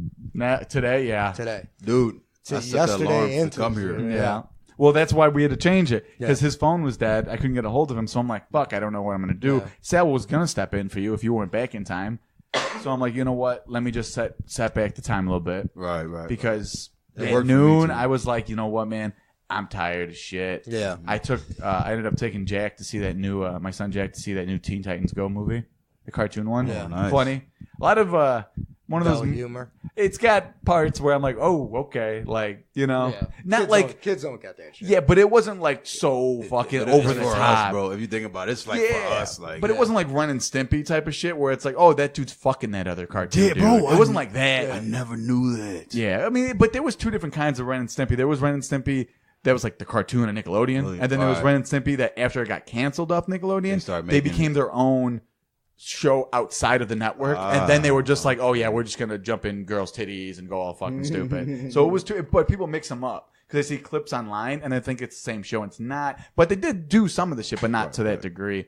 Today, yeah. Today. Dude, I set the alarm Yesterday to into come here. Yeah. Well, that's why we had to change it because Yeah. his phone was dead. I couldn't get a hold of him, so I'm like, "Fuck, I don't know what I'm gonna do." Yeah. Sal was gonna step in for you if you weren't back in time, so I'm like, you know what? Let me just set back the time a little bit Right. because It at worked for me, noon too. I was like, you know what, man, I'm tired as shit. Yeah. I ended up taking Jack to see that new my son Jack to see that new Teen Titans Go movie, the cartoon one. Yeah. Nice. Funny. A lot of one of Belly those. humor. It's got parts where I'm like, oh, okay, like you know, Yeah. not like. Kids don't get that shit. Yeah, but it wasn't like so fucking But over it's the for top, us, bro. If you think about it, it's like yeah, for us. Like, but it wasn't like Ren and Stimpy type of shit where it's like, oh, that dude's fucking that other cartoon. Yeah, dude. bro, It wasn't like that. I never knew that. Yeah, I mean, but there was 2 different kinds of Ren and Stimpy. There was Ren and Stimpy that was like the cartoon on Nickelodeon, and then there was Right. Ren and Stimpy that after it got canceled off Nickelodeon, started they making- became their own show outside of the network, and then they were just like, oh yeah, we're just gonna jump in girls' titties and go all fucking stupid. So it was but people mix them up because they see clips online and they think it's the same show, and it's not. But they did do some of the shit, but not to that degree.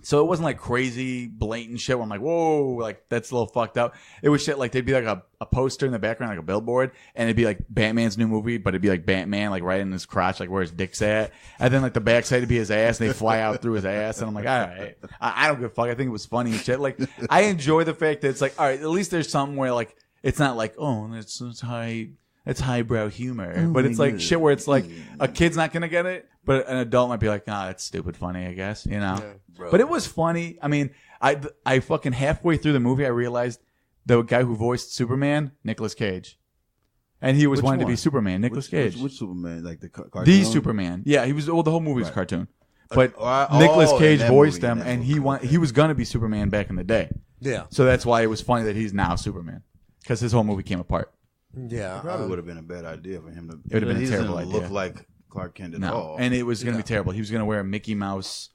So it wasn't like crazy, blatant shit where I'm like, whoa, like that's a little fucked up. It was shit like there'd be like a poster in the background, like a billboard, and it'd be like Batman's new movie, but it'd be like Batman, like right in his crotch, like where his dick's at. And then like the backside would be his ass, and they fly out through his ass. And I'm like, all right, I don't give a fuck. I think it was funny and shit. Like, I enjoy the fact that it's like, all right, at least there's something where like, it's not like, oh, it's highbrow humor. But it's like shit where it's like, a kid's not going to get it, but an adult might be like, nah, that's stupid funny, I guess, you know? Yeah. But it was funny. I mean, I fucking halfway through the movie, I realized the guy who voiced Superman, Nicolas Cage. And he was Which wanted to one? be Superman, Nicolas Cage. Which Superman? Like the cartoon? The Superman. Yeah, he was, well, the whole movie was a cartoon. But oh, Nicolas in Cage that voiced movie, him, in that and movie. he was going to be Superman back in the day. Yeah. So that's why it was funny that he's now Superman. Because his whole movie came apart. Yeah. Probably would have been a bad idea for him to. It would have been a he terrible doesn't idea. Look like Clark Kent at No. all. And it was going to be terrible. He was going to wear a Mickey Mouse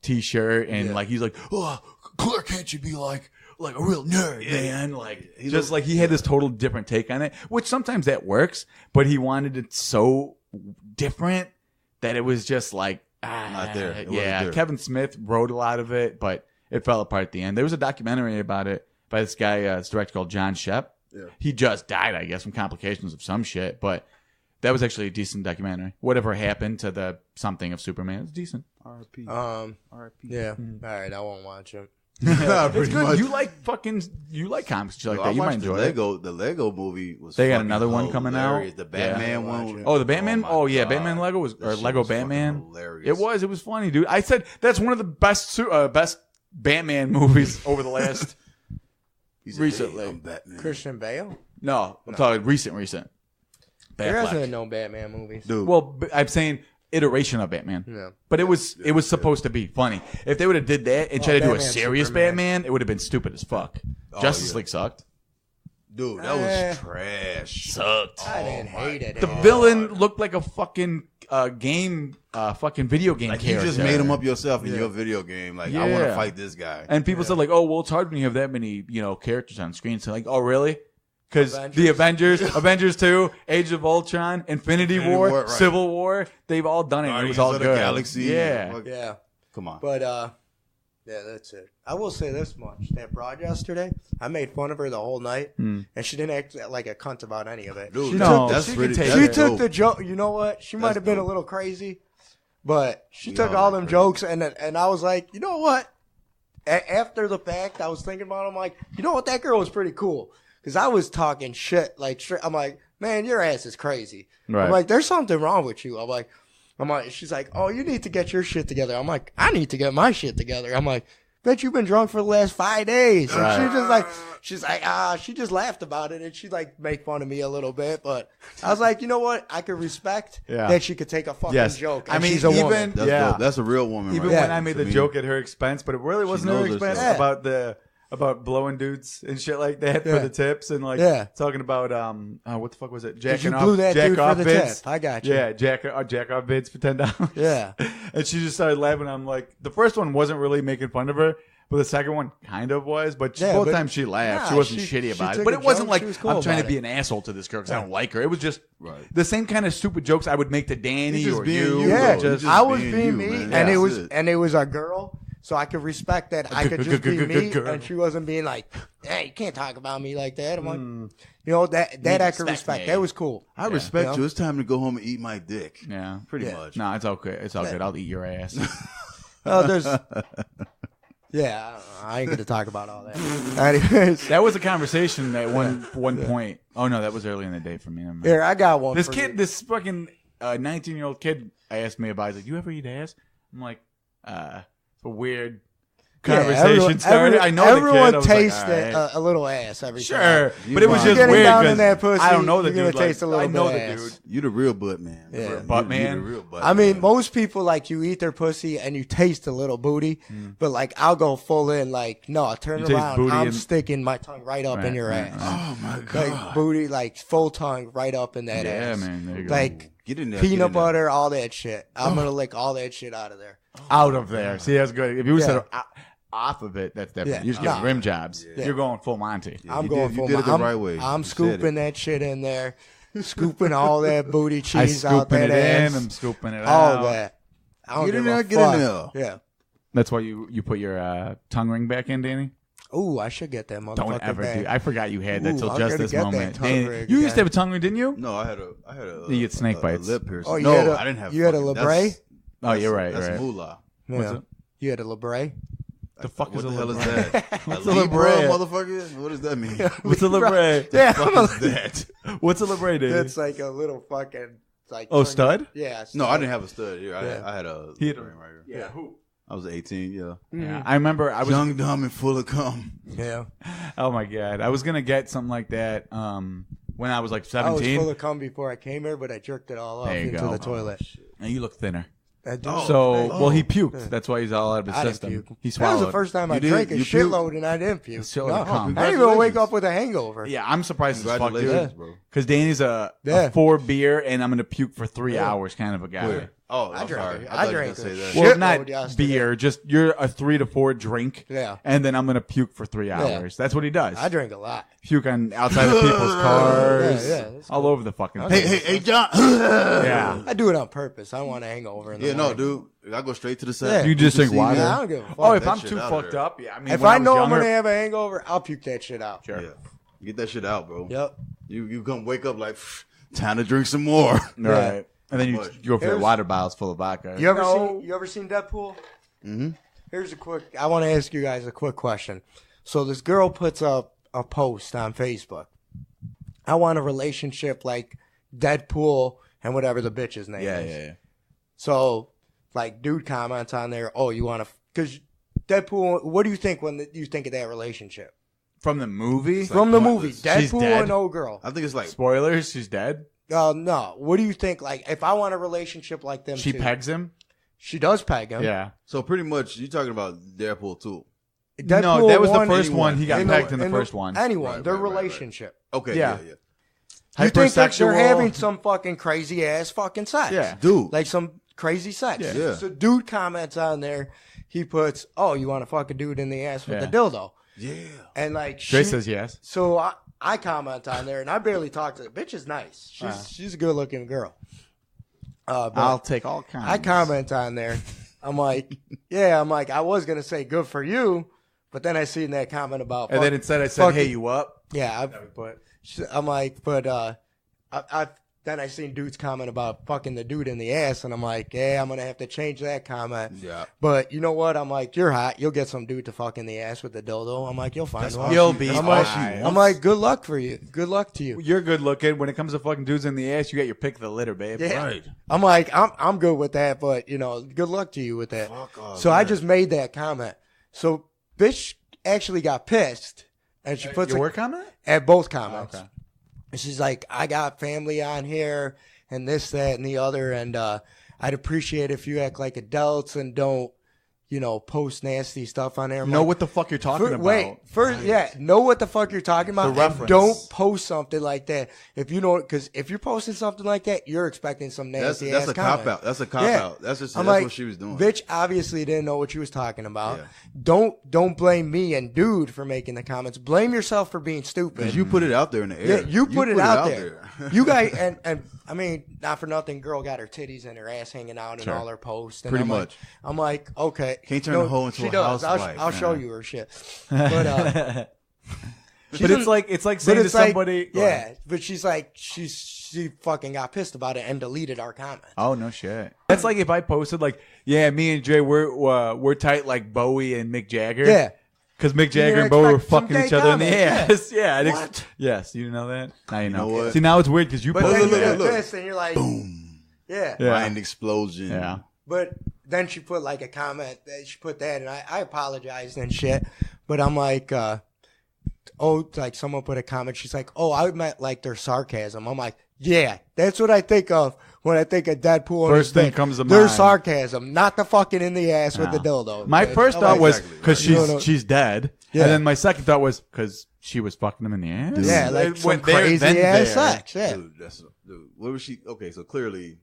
T-shirt, and like he's like, oh, Clark Kent should be like a real nerd, man. Like just like he had this total different take on it, which sometimes that works, but he wanted it so different that it was just like Not there. It wasn't yeah, there. Kevin Smith wrote a lot of it, but it fell apart at the end. There was a documentary about it by this guy, this director called John Shep. Yeah. He just died, I guess, from complications of some shit, but that was actually a decent documentary. Whatever happened to the something of Superman, it's decent. R.I.P. R.I.P. Yeah. All right, I won't watch it. Yeah, It's pretty good. much. You like comics and shit like I that. You might watched enjoy it. The Lego movie was. They got fucking another one coming out? hilarious. The Batman Yeah. one. Oh, the Batman? my Oh, yeah, God. Batman Lego was, That or shit Lego was fucking Batman. hilarious. It was funny, dude. I said that's one of the best Batman movies over the last. He said, recently. "Hey, I'm Batman." Christian Bale? No, I'm talking recent. There Batfleck. hasn't been no Batman movies. Dude. Well, I'm saying iteration of Batman. Yeah. But it was supposed to be funny. If they would have did that and tried to do a Batman, serious Superman. Batman, it would have been stupid as fuck. Justice yeah. League sucked. Dude, that Eh. was trash. Sucked. I didn't hate it. The villain looked like a fucking video game Like you character. just made him up yourself in your video game. Like I want to Yeah. fight this guy. And people said like, "Oh, well, it's hard when you have that many, characters on screen." So like, "Oh, really?" Because the Avengers 2, Age of Ultron, Infinity War, War, right. Civil War, they've all done it. And it was Guardians all of the good. Galaxy. Yeah. Yeah. Come on. But, yeah, that's it. I will say this much. That broad yesterday, I made fun of her the whole night, and she didn't act like a cunt about any of it. Dude, No, that's she pretty. can take that's She it. took dope. the joke. You know what? She might That's have been dope. a little crazy, but she We took all all like them crazy. jokes, and I was like, you know what? After the fact, I was thinking about it. I'm like, you know what? That girl was pretty cool. Because I was talking shit. Like, I'm like, man, your ass is crazy. Right. I'm like, there's something wrong with you. I'm like, she's like, oh, you need to get your shit together. I'm like, I need to get my shit together. I'm like, bet you've been drunk for the last 5 days. And she's like, she just laughed about it. And she like make fun of me a little bit. But I was like, you know what? I could respect that she could take a fucking Yes. joke. I And mean, she's a even- woman. That's Yeah. dope. That's a real woman. Even right when there. I made To the me. joke at her expense, but it really wasn't her knows her expense stuff. about blowing dudes and shit like that for Yeah. the tips and like Yeah. talking about what the fuck was it? Because Jacking you off, blew that jack dude off for the bids. tip. I got you. Yeah, jack off bids for $10. Yeah. And she just started laughing. I'm like, the first one wasn't really making fun of her, but the second one kind of was. But Yeah, both but- times she laughed. Nah, she wasn't she shitty about it. took But a it wasn't joke. like She was cool I'm trying to about be it. an asshole to this girl because I don't like her. It was just Right. the same kind of stupid jokes I would make to Danny You just or being you. you, Yeah, though. Just, You I was being being you, me, man. and That's it. it was a girl, so I could respect that. I could just be me, Girl. and she wasn't being like, "Hey, you can't talk about me like that." I'm like, you know that I could respect respect. me. That was cool. I respect You you. It's time to go home and eat my dick. Yeah. Pretty Yeah. much. No, it's okay. It's all good. I'll eat your ass. There's, yeah, I ain't gonna talk about all that. Anyways, That was a conversation at one point. Oh no, that was early in the day for me. here I got one. This for kid, you. this fucking 19-year-old kid, asked me about. He's like, "You ever eat ass?" I'm like, "It's a weird Yeah, conversation started." I know everyone the kid. tastes I was like, all right. a little ass every Sure, time. but it was You're just getting weird down in 'cause that pussy, I don't know the you're gonna dude. taste a little I know bit the of dude. ass. You the real butt man. Yeah. Butt You man? the real butt I mean, man. most people like you eat their pussy and you taste a little booty, but like I'll go full in. Like no, turn You taste around. booty I'm and- sticking my tongue right up in your ass. Oh my god. Like booty, like full tongue right up in that Yeah, ass. man. There you go. Like Get in there. get peanut in there. butter, all that shit. I'm gonna lick all that shit out of there. Out of there. See, that's good. If you Yeah. said off of it, that's different. Yeah. You just get Nah. rim jobs. You're going full Monty. I'm you going did- full. you did it the I'm, right way. I'm You said scooping it. that shit in there, scooping all that booty I'm cheese out scooping that it ass. in. I'm scooping it all out. that. I don't Get in give a there, get in fuck. Yeah. That's why you put your tongue ring back in, Danny? Ooh, I should get that motherfucker Don't ever back. do. I forgot you had that Ooh, till I'm just gonna this get that moment. tongue Danny, ring you used to again. have a tongue ring, didn't you? No, I had a You get snake bites. lip piercing. Oh, you no, had a- I didn't have. you had a fucking- labrae? that's- Oh, you're right. That's right. moolah. What's Yeah. it? You had a labrae? The fuck What is the a hell is labrae? that? What's a a Libra, labrae? motherfucker? What does that mean? What's a labrae? Yeah, What is that? What's a labrae, Danny? it's like a little fucking like. Oh, stud? Yeah. No, I didn't have a stud. Here. Yeah. I had a He had a- ring right here. Yeah, who? I was 18. Yeah. Yeah, I remember I was. Young, dumb, and full of cum. Yeah. Oh my god, I was gonna get something like that when I was like I was 17. full of cum before I came here, but I jerked it all off There you into go. the toilet. And you look thinner. I did. So, oh, well, he puked. That's why he's all out of his I didn't system. puke. He That was swallowed. the first time I You did? drank a You shitload and I didn't puke. A shitload No. of cum. I didn't even wake Congratulations. up with a hangover. Yeah, I'm surprised as fuck, Congratulations, dude. bro. Because Danny's a Yeah. 4 beer and I'm gonna puke for 3 Yeah. hours kind of a guy. Wait. Oh, I I'm drank sorry. it. I I thought you were drank gonna say it. that. Shit. Well, Shitload not yesterday. beer, just you're a 3 to 4 drink. Yeah. And then I'm gonna puke for 3 hours. That's what he does. I drink a lot. Puke on outside of people's cars, Yeah, that's all over the fucking Hey, place. hey, John. Yeah. I do it on purpose. I want a hangover in the Yeah, no, morning. dude. I go straight to the Yeah. set. You just drink see water. Yeah, I don't give a fuck. Oh, if that I'm shit too out fucked there. up, yeah. I mean, If when I was know I'm younger, gonna have a hangover, I'll puke that shit out. Sure. Yeah. Get that shit out, bro. Yep. You come wake up like, time to drink some more. Right. And then you But go for the here's- water bottles full of vodka. You ever seen Deadpool? Mm-hmm. Here's a quick. I want to ask you guys a quick question. So this girl puts up a post on Facebook. I want a relationship like Deadpool and whatever the bitch's name Yeah, is. yeah, yeah. So, like, dude comments on there. Oh, you want to? Because Deadpool. What do you think when you think of that relationship From the movie? from the movie? pointless. She's Deadpool dead? and old girl. I think it's like, Spoilers, she's dead. No. What do you think? Like, if I want a relationship like them, She two, pegs him? She does peg him. Yeah. so pretty much you're talking about Deadpool 2. Deadpool No, that was the one- first one. He got in pegged in the in first one. Anyone, Right, their right, right, right. relationship. Okay, Yeah. yeah. You think they're Hypersexual. having some fucking crazy ass fucking sex? Yeah. Dude. like some crazy sex. Yeah. Yeah. So dude comments on there. He puts, "Oh, you want to fuck a dude in the ass with Yeah. the dildo?" Yeah. And like, Dre says yes. So I comment on there, and I barely talk to the bitch. Is nice. She's a good looking girl. But I'll take all kinds. I comment on there. I'm like, yeah. I'm like, I was gonna say good for you, but then I seen that comment about. And then instead I said, fucking- hey, you up? Yeah, But I'm like, but I then I seen dudes comment about fucking the dude in the ass, and I'm like, yeah, I'm gonna have to change that comment. Yeah. But you know what? I'm like, you're hot. You'll get some dude to fuck in the ass with the dildo. I'm like, you'll find one. You'll be I'm all like, she I'm wants. like, good luck for you. Good luck to you. You're good looking. When it comes to fucking dudes in the ass, you got your pick of the litter, babe. Yeah. Right. I'm like, I'm good with that, but you know, good luck to you with that. Fuck off, So I man. just made that comment. So bitch actually got pissed, and she puts Your a, work comment? at both comments. Okay. And she's like, I got family on here and this, that, and the other. And I'd appreciate if you act like adults and don't, you know, post nasty stuff on there. I'm Know like, what the fuck you're talking about. Wait, first, yeah, know what the fuck you're talking about. The And reference. don't post something like that. If you know, because if you're posting something like that, you're expecting some nasty That's ass a cop comment. out. That's a cop Yeah. out. That's just I'm that's like, what she was doing. Bitch obviously didn't know what she was talking about. Yeah. Don't blame me and dude for making the comments. Blame yourself for being stupid. Because you put it out there in the Yeah, air. you put it out there. You guys, and I mean, not for nothing, girl got her titties and her ass hanging out in Sure. all her posts. And Pretty I'm like- much. I'm like, okay. Can't turn the hoe into she a does. housewife. I'll show you her shit. But But it's like saying to somebody. yeah. But she's like, she fucking got pissed about it and deleted our comment. Oh no shit. That's like if I posted like, yeah, me and Jay we're tight like Bowie and Mick Jagger. Yeah. Because Mick Jagger didn't and Bowie were expect some fucking gay each other in the comments, ass. Yeah. I'd What? yes, you know that. Now you know. know what? See, now it's weird because you But posted then you that. get pissed and you're like, boom. Yeah. Yeah. Mind explosion. Yeah. But then she put like a comment. She put that, and I apologized and shit. But I'm like, like someone put a comment. She's like, oh, I meant like their sarcasm. I'm like, yeah, that's what I think of when I think of Deadpool. and First his thing dick. comes to Their mind. sarcasm, not the fucking in the ass with the dildo. My bitch. first I'm thought like, was Exactly. because No. she's dead, Yeah. and then my second thought was because she was fucking him in the ass. yeah, It like some went there, crazy then ass there. sex. Yeah, Dude, dude. What was she? Okay, so clearly.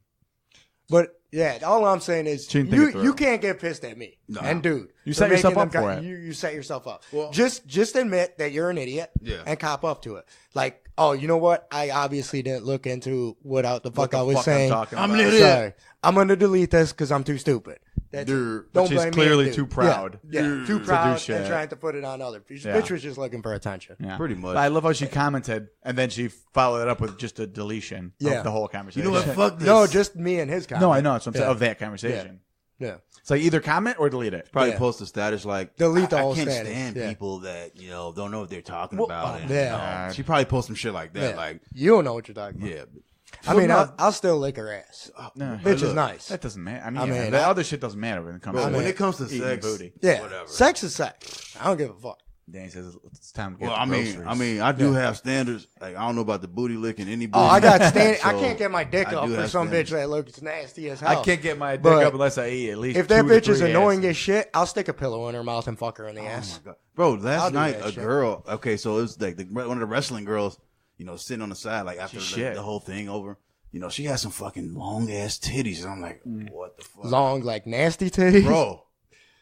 but yeah, all I'm saying is She didn't think it through. you can't get pissed at me. No. And dude, You for set yourself making up them for co- it. You set yourself up. Well- just admit that you're an idiot. Yeah. And cop up to it. Like, oh, you know what? I obviously didn't look into what the fuck the I was fuck I'm saying. talking I'm about. an idiot. Sorry. I'm gonna delete this because I'm too stupid. That's Dirt. Don't But she's blame me, clearly dude. too proud. Yeah, to too do proud shit. and trying to put it on other. This Yeah. bitch was just looking for attention. Yeah. Pretty much. But I love how she commented and then she followed it up with just a deletion Yeah. of the whole You conversation. know what? Fuck this. No, just me and his comment. No, I know. It's what I'm saying, Yeah. of that conversation. Yeah. It's like either comment or delete it. Probably Yeah. post a status like, Delete the I whole can't status. stand Yeah. people that, don't know what they're talking Well, about. And, yeah. she probably post some shit like that. Yeah. Like, You don't know what you're talking about. yeah. I mean, I'll still lick her ass. No, Bitch is look, nice. that doesn't matter. I I mean, mean, the I- other shit doesn't matter when it comes Bro, to when it comes to eating sex, booty. Yeah. whatever. Sex is sex. I don't give a fuck. Danny says it's time to get Well, the groceries. I do have standards. Like, I don't know about the booty licking any booty. Oh, I got stand. I So, can't get my dick I up do for have some standards. bitch that looks nasty as hell. I can't get my dick But up unless I eat at least. If that 2 to bitch is 3 annoying asses. as shit, I'll stick a pillow in her mouth and fuck her in the ass. Oh my God. Bro, I'll last do night that a shit. girl. Okay, so it was like one of the wrestling girls. Sitting on the side like after Shit. the whole thing over. She had some fucking long ass titties, and I'm like, what the fuck, Long, like nasty titties. bro?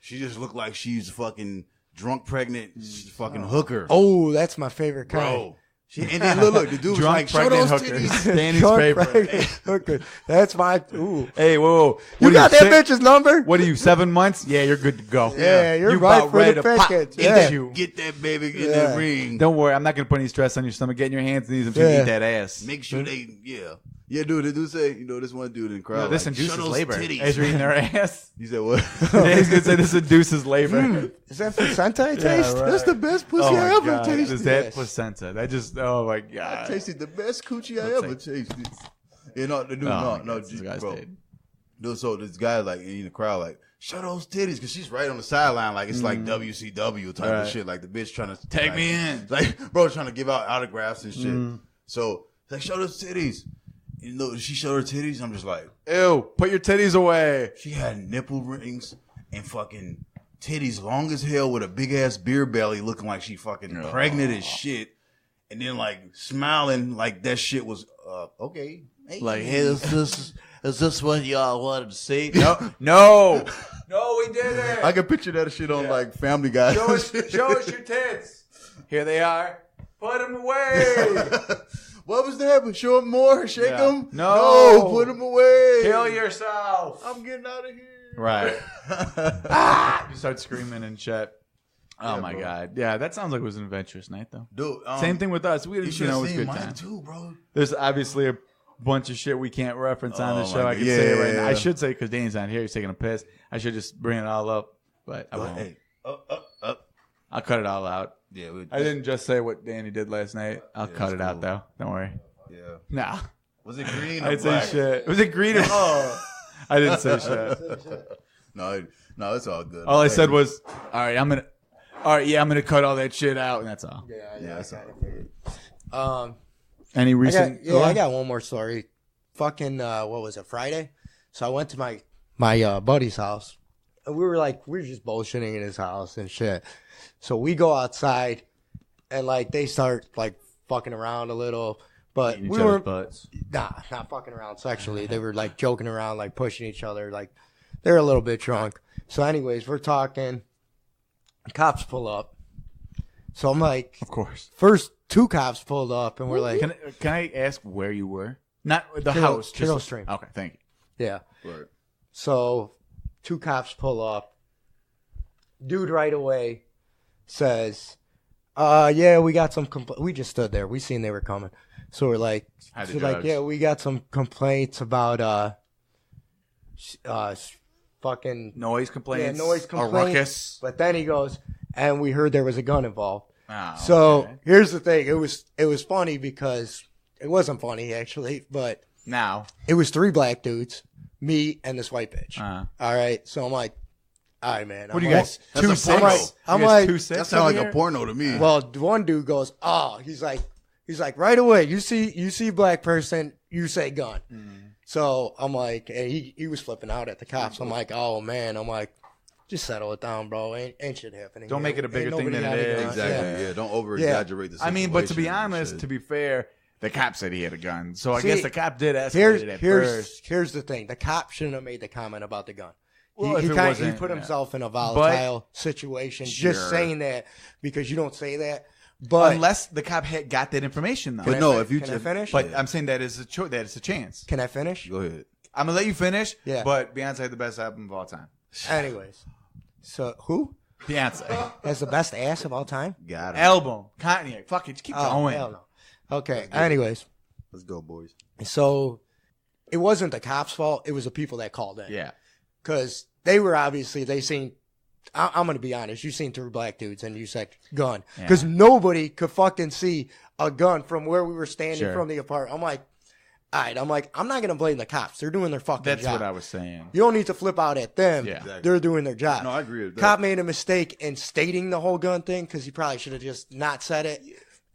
She just looked like she's fucking drunk, pregnant, fucking hooker, Oh, that's my favorite kind. bro. And then look, the dude was Drunk like, show pregnant those hookers. titties. Danny's Drunk favorite. pregnant hooker. That's my. Ooh. Hey, whoa. You What got are that bitch's number? What are you, 7 months? Yeah, you're good to go. Yeah, you're You right about for ready the to pop biscuits. into Yeah. you. Get that baby in Yeah. that ring. Don't worry, I'm not going to put any stress on your stomach. Get in your hands and knees and Yeah. eat that ass. Make sure dude. They do say, this one dude in the crowd. This like, induces "Show those labor titties." as you're eating their ass. You said what? Danny's going to say this induces labor. Is that placenta I taste? right. That's the best pussy Oh I my ever God. tasted. Is that Yes. placenta? That just, oh my I God. tasted the best coochie I Let's ever say- tasted. Yeah, no, dude, Oh my no, God, this guy's bro. dead. Dude, so this guy like in the crowd like, show those titties, because she's right on the sideline, like it's like WCW type Right. of shit. Like the bitch trying to Take like, me in. like bro trying to give out autographs and shit. So it's like, show those titties. She showed her titties. I'm just like, Ew, put your titties away. she had nipple rings and fucking titties long as hell with a big ass beer belly, looking like she fucking pregnant as shit, and then like smiling like that shit was okay. Hey, Like, hey, is this what y'all wanted to see? No, we didn't. I can picture that shit on like Family Guy. Show us your tits. Here they are. Put them away. What was that? But show them more. Shake Yeah. them. No. Put them away. Kill yourself. I'm getting out of here. Right. You start screaming and shit. Oh Yeah, my bro. God. Yeah, that sounds like it was an adventurous night though. Dude, Same thing with us. We You you should know, it have was seen good mine time. too, bro. There's obviously a bunch of shit we can't reference on Oh the show. my I can God. say it right Yeah. now. I should say because Danny's not here. He's taking a piss. I should just bring it all up, but I won't. Hey, up. I'll cut it all out. Yeah, I didn't just say what Danny did last night. I'll Yeah, cut it's it out cool. though. Don't worry. Yeah. Nah. Was it green or I'd say black? shit. Was it green or? Oh, I didn't say shit. No, it's all good. All I said was, "All right, I'm gonna cut all that shit out," and that's all. Yeah, that's all. Any recent? I got one more story. Fucking, what was it, Friday? So I went to my buddy's house. And we were just bullshitting in his house and shit. So we go outside and like they start like fucking around a little. But Eating we each other's weren't, butts. nah, not fucking around sexually. They were like joking around, like pushing each other. Like they're a little bit drunk. So anyways, we're talking. Cops pull up. So I'm like, Of course. first 2 cops pulled up and we're like, Can I ask where you were? Not the Kiddo- house. Kiddo Just Stream. Okay, thank you. yeah. Right. So 2 cops pull up. Dude right away says, yeah, we got some we just stood there. We seen they were coming. So we're like, Hide the so drugs. yeah, we got some complaints about fucking Noise complaints. noise A complaints. ruckus. But then he goes, and we heard there was a gun involved. Oh, So okay. here's the thing. It was funny because it wasn't funny actually, but Now. it was 3 black dudes, me and this white bitch. Uh, All right. So I'm like, all right, man. what do you guys? That's a 2-6? porno. I'm You guys like- 2-6 That sounds like over a here? porno to me. Well, one dude goes, oh, he's like right away. You see black person, you say gun. So I'm like, and he was flipping out at the cops. I'm like, oh man. I'm like, just settle it down, bro. Ain't shit happening. Don't here. make it a bigger Ain't thing nobody than got it a gun. is. exactly. Yeah. Yeah. Don't over exaggerate the I situation. mean, but to be and honest, shit. to be fair, the cop said he had a gun. So I See, guess the cop did escalate it at first. Here's the thing. The cop shouldn't have made the comment about the gun. Well, if he it kinda- wasn't, he put yeah. himself in a volatile situation Sure. just saying that because you don't say that. But Unless the cop had got that information, though. But no, if you can I finish? But I'm saying that is that is a chance. Can I finish? go ahead. I'm gonna let you finish. Yeah. But Beyonce had the best album of all time. Anyways, so who Beyonce. has the best ass of all time? Got it. Album. Kanye. Fuck it. Just keep going. Hell no. Okay. Anyways, Let's go, boys. so it wasn't the cops' fault. It was the people that called in. Yeah. Because they were obviously, they seen, I'm going to be honest, you seen 3 black dudes and you said gun. Because nobody could fucking see a gun from where we were standing from the apartment. I'm like, all right, I'm not going to blame the cops. They're doing their fucking job. That's what I was saying. You don't need to flip out at them. Yeah. Exactly. They're doing their job. No, I agree with that. Cop made a mistake in stating the whole gun thing because he probably should have just not said it.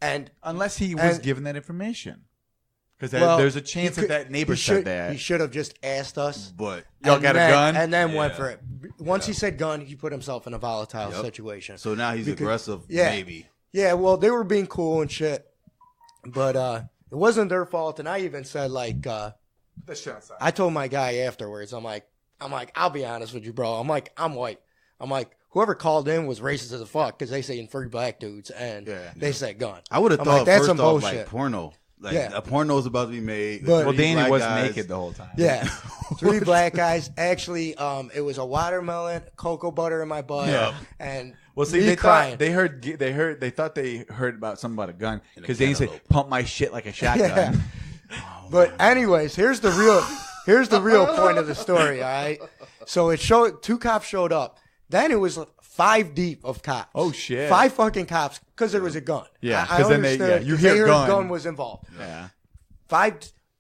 And Unless he was given that information. Because there's a chance that neighbor he said that. He should have just asked us. But Y'all got a gun? And then went for it. Once he said gun, he put himself in a volatile situation. so now he's aggressive. Yeah. Maybe. Yeah, well, they were being cool and shit. But it wasn't their fault. And I even said, like, Let's shut outside. I told my guy afterwards, I'm like, I'll be honest with you, bro. I'm like, I'm white. I'm like, whoever called in was racist as a fuck because they saying 3 black dudes and they said gun. I would have I'm thought like, that's first some off bullshit. like porno. Like Yeah. a porno's about to be made. But- Well, Danny Black was guys. naked the whole time. Yeah. 3 black guys. Actually, it was a watermelon, cocoa butter in my butt, Yeah. and Well, see, me they crying. thought they heard about something about a gun In a because Danny said, cantaloupe. "Pump my shit like a shotgun." Yeah. But anyways, here's the real point of the story. All right. So it showed 2 cops showed up. Then it was 5 deep of cops. Oh, shit. 5 fucking cops because there was a gun. Yeah, I 'cause then they- understood, yeah, you 'cause hear they heard gun. was involved. Yeah. 5.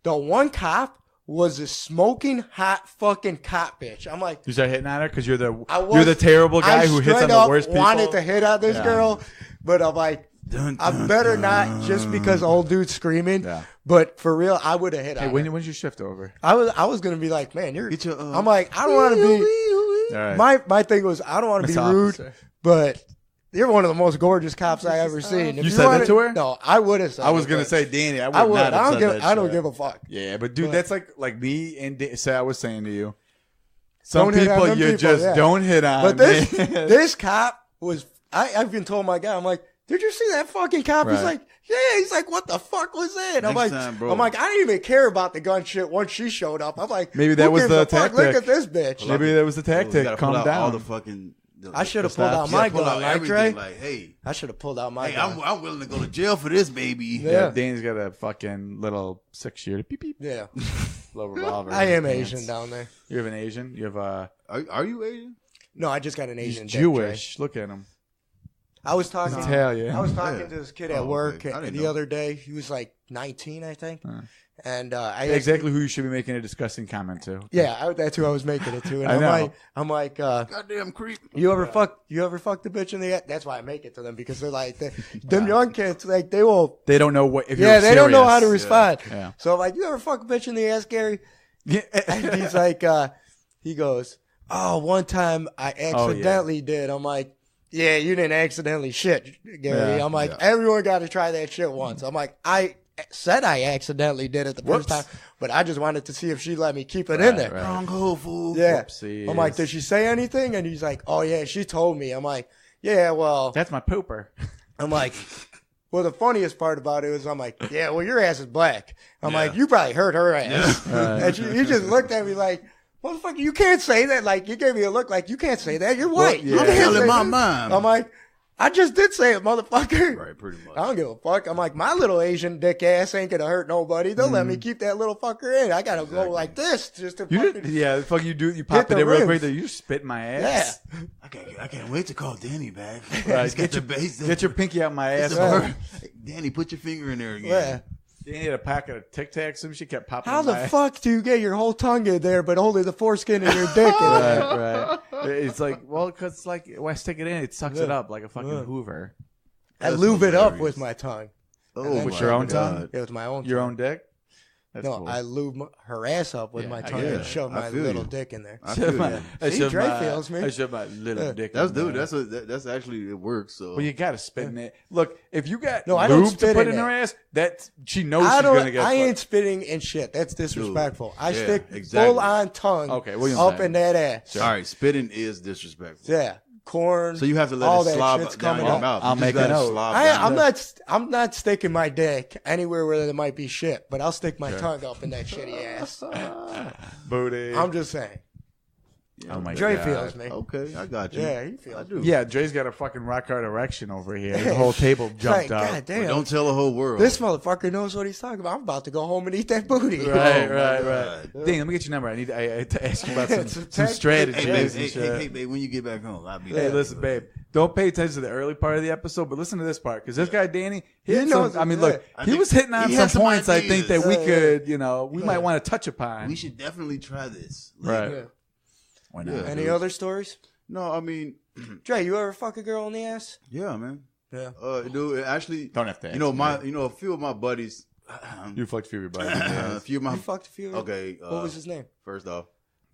The one cop was a smoking hot fucking cop bitch. I'm like, You start hitting on her because you're I the terrible guy I who hits on straight the up worst people. wanted to hit on this Yeah. girl, but I'm like, I better not just because old dude's screaming. Yeah. But for real, I would have hit Hey, on her. when's your shift over? I was gonna be like, man, you're. Get your, I'm like, I don't want to be. All right. My thing was, I don't want to Miss be rude, Officer. but you're one of the most gorgeous cops I ever seen. If You said that wanted- to her? No, I would have said. I was it, gonna but say Danny. I would I would. not have I don't said give. that I don't shit. give a fuck. Yeah, but dude, that's like me and say I was saying to you. Don't Some hit on people them you people, just yeah. don't hit on. But this man. this cop was. I've been told my guy. I'm like, did you see that fucking cop? He's Right. like, yeah. He's like, what the fuck was that? I'm like, Next time, bro. I didn't even care about the gun shit once she showed up. I'm like, Maybe that who was gives the a fuck? Look tactic. at this bitch. Maybe that was the You tactic. gotta Calm pull out down. all the fucking. I should have the pulled out stops. my pull gun, out right, everything. Trey? Like, hey, I should have pulled out my hey, gun. I'm willing to go to jail for this, baby. Yeah. Danny's got a fucking little 6-shooter. Beep beep. Yeah, Little revolver. I in his am pants. Asian down there. You have an Asian. You have a. Are you Asian? No, I just got an He's Asian. dick, Trey. Jewish. Look at him. I was talking. He's Italian. I was talking Yeah. to this kid Oh, at okay. work I didn't the know. other day. He was like 19, I think, and I Exactly who you should be making a disgusting comment to. Yeah, that's who I was making it to. And I know. I'm like, Goddamn creep. you ever fuck the bitch in the ass? That's why I make it to them because they're like, them young kids, like they will. They don't know what. If Yeah, you're they don't know how to serious. respond. Yeah. So I'm like, you ever fuck a bitch in the ass, Gary? Yeah. And he's like, he goes, oh, one time I accidentally did. I'm like, yeah, you didn't accidentally shit, Gary. Yeah. I'm like, Yeah. everyone got to try that shit once. I'm like, I said I accidentally did it the first time, but I just wanted to see if she let me keep it in there. right. Wrong hole, fool. Yeah. Whoopsies. I'm like, did she say anything? And he's like, oh, yeah, she told me. I'm like, yeah, well, That's my pooper. I'm like, well, the funniest part about it was I'm like, yeah, well, your ass is black. I'm like, you probably hurt her ass. And he just looked at me like, motherfucker, you can't say that. Like, you gave me a look like, you can't say that. You're white. yeah. You I'm can't telling say my that. mom. I'm like, I just did say it, motherfucker. Right, pretty much. I don't give a fuck. I'm like, my little Asian dick ass ain't gonna hurt nobody. They'll let me keep that little fucker in. I gotta go like this just to You fucking. did, yeah, the fuck you do. You pop the it in real rims. quick. Then you spit in my ass. Yeah. I can't wait to call Danny back. Right, He's got the base. Get your pinky out my ass. Yeah. Danny, put your finger in there again. Yeah. Danny had a packet of Tic Tacs. And she kept popping. How in the my ass. fuck do you get your whole tongue in there, but only the foreskin of your dick in there? Right, right. It's like, well, because like when I stick it in, it sucks it up like a fucking Hoover. I That's lube it up hilarious. with my tongue. Oh, With my your own God. tongue? Yeah, with my own Your tongue. own dick. That's No, cool. I lube her ass up with Yeah, my I tongue get and it. shove I my feel little you. dick in there. I feel my, you. I See, shove Dre my, feels me. I shove my little dick. That's in dude. there. That's actually it works. So Well, you gotta spit in it. Look, if you got No, I don't lube to spit put in in her it. ass, that she knows she's gonna get. I ain't fucked. spitting in shit. That's disrespectful. I yeah, stick exactly. full on tongue Okay, what you up saying? in that ass. all right. Spitting is disrespectful. Yeah, corn. So you have to let all it that slob shit's down coming your up. mouth. I'll You make just a let it note. slob down. I'm not sticking my dick anywhere where there might be shit, but I'll stick my tongue up in that shitty ass. Booty. I'm just saying. Yeah, Oh my Dre God. feels me. Okay, I got you. Yeah, he I feels. do. Yeah, Dre's got a fucking rock hard erection over here. The whole table jumped Like, up. God damn. But don't tell the whole world. This motherfucker knows what he's talking about. I'm about to go home and eat that booty. Right, Oh, my right, God. right. Dang, let me get your number. I need to ask you about some Text- strategies Hey, babe, and hey, shit. hey, babe, when you get back home, I'll be Hey, there. listen, babe. Don't pay attention to the early part of the episode, but listen to this part because this guy Danny, He hit knows some, I mean, it, look, yeah. I he think was hitting on he some had some points. I think that ideas. we Yeah, could, we might Yeah. want to touch upon. We should definitely try this. Right? Yeah. Why not? Yeah. Any dude. other stories? No, I mean, Dre, you ever fuck a girl in the ass? yeah, man. Yeah. Dude, actually, Don't have to. a few of my buddies. You fucked a few of your buddies. A few of my. You fucked a few? Okay. What was his name? First off,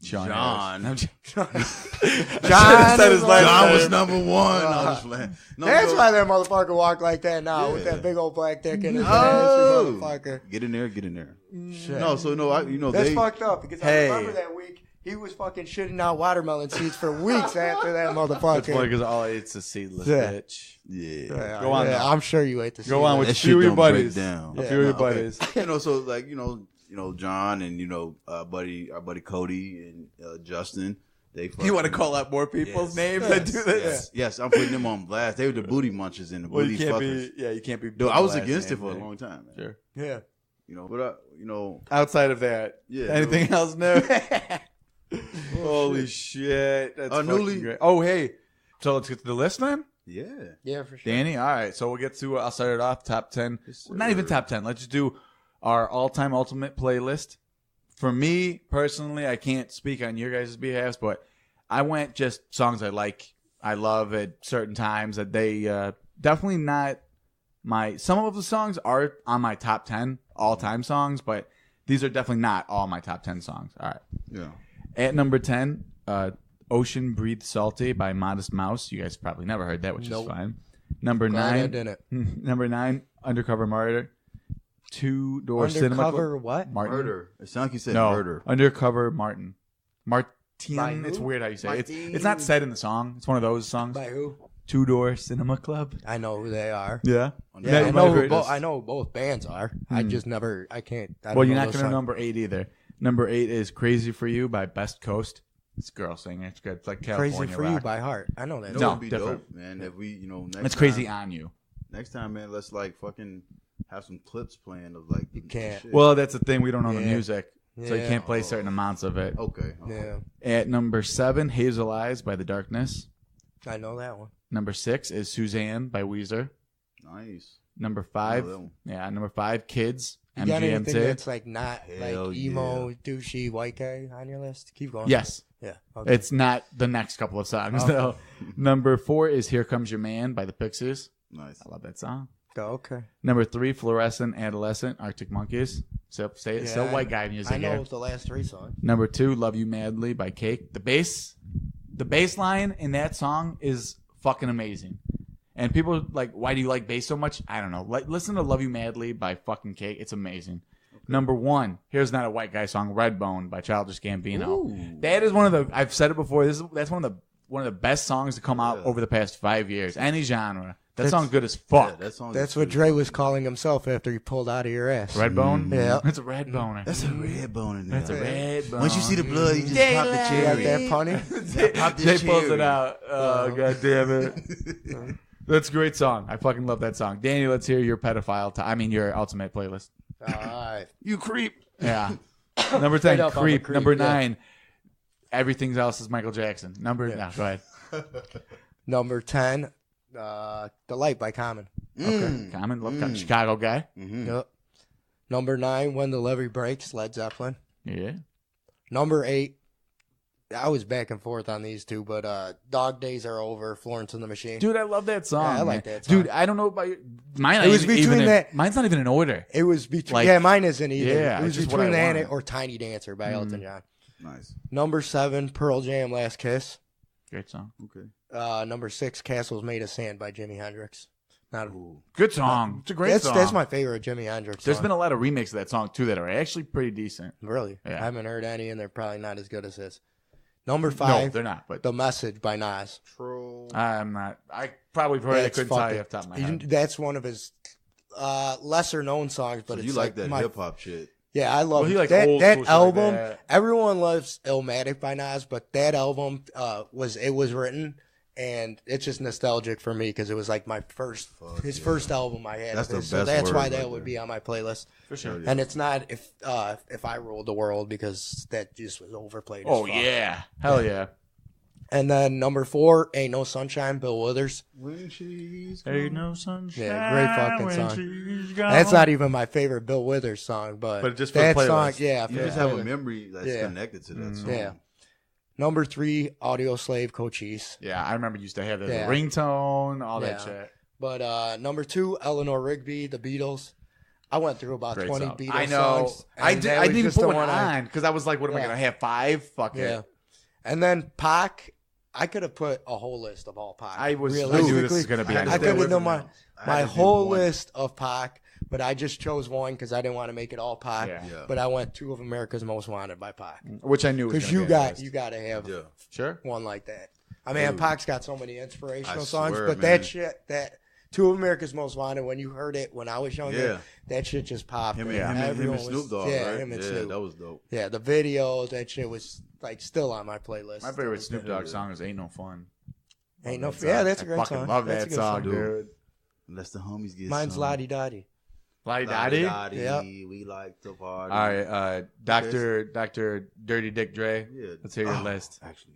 Sean. John. I'm just- John. said his last John name. was number one. No, I'm just playing. No, That's no. why that motherfucker walk like that now with Yeah. that big old black dick in his ass, Oh. you motherfucker. Get in there, get in there. Shit. No, so no, That's they. fucked up because Hey. I remember that week he was fucking shitting out watermelon seeds for weeks after that That's funny motherfucker. because all I eat's a seedless Yeah. bitch. Yeah. Yeah, Go on, yeah, though. I'm sure you ate the seed. Go on with That a shit few of your don't break buddies. down. A Yeah. few of your No, okay. buddies. So like John and our buddy Cody and Justin. They You want to call out more people's names that do this? Yes, I'm putting them on blast. They were the booty munchers and the Well, booty you can't fuckers. be. Yeah, you can't be. Dude, I was last against name, it for a man. long time, man. Sure. Yeah. But Outside of that, Yeah, anything else new? Holy shit! That's fucking newly- great. Oh, hey. So let's get to the list then. yeah. Yeah, for sure. Danny, all right. So we'll get to. I'll start it off. Top 10. Yes, Not even sir. top 10. Let's just do our all-time ultimate playlist. For me personally, I can't speak on your guys' behalf, but I went just songs I love at certain times. That they definitely not my. Some of the songs are on my top 10 all-time songs, but these are definitely not all my top 10 songs. All right. Yeah. At number 10, Ocean Breathe Salty by Modest Mouse. You guys probably never heard that, which Nope. is fine. Number Glad I 9. didn't. Number 9, Undercover Martyr. Two-door cinema club. Undercover what? Martin. Murder. It sounds like you said No, murder. Undercover Martin. By Martin. who? It's weird how you say it. Martin. It's not said in the song. It's one of those songs. By who? Two-door cinema club. I know who they are. Yeah. Yeah, you I might know have who heard both. this. I know who both bands are. I just never. I can't. I don't Well, you're know not those going to songs. number 8 either. Number 8 is Crazy for You by Best Coast. It's a girl singer. It's good. It's like California Crazy for rock. You by heart. I know that. You know No, it'd be different. dope, man. If we, next It's Crazy time, on You. Next time, man, let's like fucking have some clips playing of like. You can't. Well, that's the thing. We don't own the Yeah. music, so you Yeah. can't play certain amounts of it. Okay. Yeah, At number 7, Hazel Eyes by The Darkness. I know that one. Number 6 is Suzanne by Weezer. Nice. Number I 5, know that one. yeah, number 5, Kids, You got anything MGMT. that's like not Hell like emo, douchey, white guy on your list? Keep going. Yes, Yeah. Okay. it's not the next couple of songs Okay. though. Number 4 is Here Comes Your Man by the Pixies. Nice. I love that song. Oh, okay. Number 3, Fluorescent Adolescent, Arctic Monkeys. Still Yeah, white guy music I know here. the last 3 songs. Number 2, Love You Madly by Cake. The bass line in that song is fucking amazing. And people are like, why do you like bass so much? I don't know. Like, listen to Love You Madly by fucking Cake. It's amazing. Number 1, here's not a white guy song, Redbone by Childish Gambino. Ooh. That is one of the, I've said it before, that's one of the best songs to come out over the past 5 years. Any genre. That song's good as fuck. Yeah, that song. That's what Dre was calling himself after he pulled out of your ass. Redbone? Yeah. It's a red boner. That's a red bone in there. That's a red bone. Once you see the blood, you just pop the You got cherry. that punny? Pop this Jay pulls cherry. it out. Oh, god damn it. That's a great song. I fucking love that song. Danny, let's hear your your ultimate playlist. All right. You creep. Yeah. Number 10, Straight up, I'm a Creep. creep, Number yeah. 9, Everything Else is Michael Jackson. No, go ahead. Number 10, The Light by Common. Okay. Common, love Chicago guy. Yep. Number 9, When the Levee Breaks, Led Zeppelin. Yeah. Number 8, I was back and forth on these two, but Dog Days Are Over, Florence and the Machine. Dude, I love that song. Yeah, I like man. that song. Dude, I don't know about your, mine. It was even between in, that- Mine's not even in order. It was between, Like- yeah, mine isn't either. Yeah, it was it's just what between I that wanted. or Tiny Dancer by Elton John. Nice. Number 7, Pearl Jam, Last Kiss. Great song. Okay. Number 6, Castles Made of Sand by Jimi Hendrix. Not Good song. It's a great song. That's my favorite Jimi Hendrix There's song. been a lot of remakes of that song too that are actually pretty decent. Really? Yeah. I haven't heard any, and they're probably not as good as this. Number No, 5, they're not. But The Message by Nas. Troll. I'm not. I probably heard. I That's couldn't tell fucking- you off the top of my head. That's one of his lesser known songs, but So it's you like that my, hip hop shit? Yeah, I love Well, he likes that. old That school shit like album. that. Everyone loves Illmatic by Nas, but that album was written, and it's just nostalgic for me because it was like my first album I had. That's the so best that's word why that right would there. be on my playlist. For sure. And it's not if I ruled the world because that just was overplayed. Oh as fuck. yeah, hell yeah. And then number 4, Ain't No Sunshine, Bill Withers. When she's Ain't no sunshine. Yeah, great fucking when song. she's gone. That's not even my favorite Bill Withers song, but just for the that playlist. song, yeah. You for just the have a playlist. memory that's Yeah. connected to that song. Yeah. Number 3, Audio Slave, Cochise. Yeah, I remember you used to have that as Yeah. a ringtone, all that Yeah. shit. But number 2, Eleanor Rigby, The Beatles. I went through about Great 20 song. Beatles I know. songs. I and did. that I was didn't even just put the one I- on because I was like, "What am I Yeah. gonna have 5? Fuck Yeah. it." And then Pac. I could have put a whole list of all Pac. I knew this Realistically, was gonna be. I on could here. have done my I had to do whole one. list of Pac, but I just chose one because I didn't want to make it all Pac. Yeah. Yeah. But I went 2 of America's Most Wanted by Pac Which I knew was because gonna you be on the got list. you got to have Yeah. Sure. one like that. I mean, Dude. Pac's got so many inspirational I songs, swear, but man. that shit, that 2 of America's Most Wanted, when you heard it when I was younger, Yeah. that shit just popped. Him man. and, him and Everyone Snoop was- Dogg, yeah, right? him and Yeah, Snoop. that was dope. Yeah, the video, that shit was like still on my playlist. My favorite Snoop Dogg song is "Ain't No Fun." Ain't no, Love that yeah, song. that's a I great fucking song. love That's a that good song, song. dude. Unless the homies get Mine's some. Lottie Dottie. Lottie Dottie. Dottie, Yep. we like to party. All right, Dr. Dirty Dick Dre. Yeah. Let's hear your list. Actually,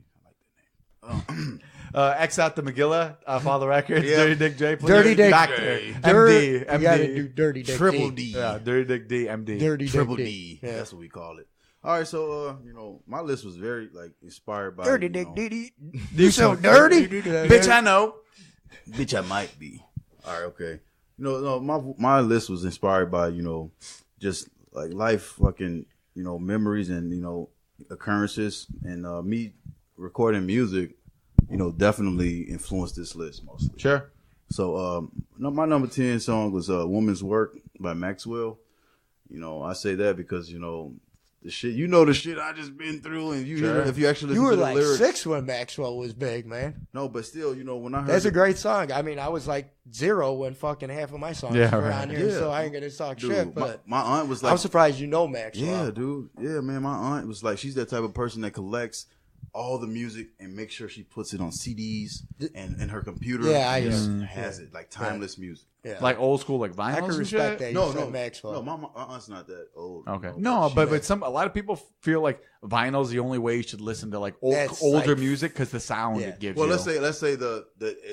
I like that name. X out the Megillah off all the records. Yeah. Dirty Dick Dre. Please. Dirty Dick. Doctor. Dre. MD. You gotta MD. do Dirty Dick Triple D. D. Yeah, Dirty Dick D. MD. Dirty Triple Dick D. Yeah. That's what we call it. All right, so my list was very inspired by Dirty you Dick know, D. You so dirty, Bitch, I know. Bitch, I might be. All right, okay. No, my list was inspired by just like life, fucking memories and occurrences, and me recording music, definitely influenced this list mostly. Sure. So my number 10 song was "Woman's Work" by Maxwell. I say that because the shit the shit I just been through, and Sure. if you actually You listen were to like the lyrics, 6 when Maxwell was big, man. no, but still, when I heard That's a the- great song. I mean, I was like 0 when fucking half of my songs Yeah, were right. on here, Yeah. so I ain't gonna talk dude, shit. But my aunt was like, I'm surprised you know Maxwell. yeah, dude, yeah, man, my aunt was like, she's that type of person that collects all the music and makes sure she puts it on CDs and in her computer. Yeah, I and just know. has it like timeless music. Yeah. Like old school, like vinyls I can and respect shit? that. You No, said no, Maxwell. no, my aunt's not that old. Okay. you No, she- but a lot of people feel like vinyl's the only way you should listen to like That's older like- music because the sound Yeah. it gives Well, you. let's say the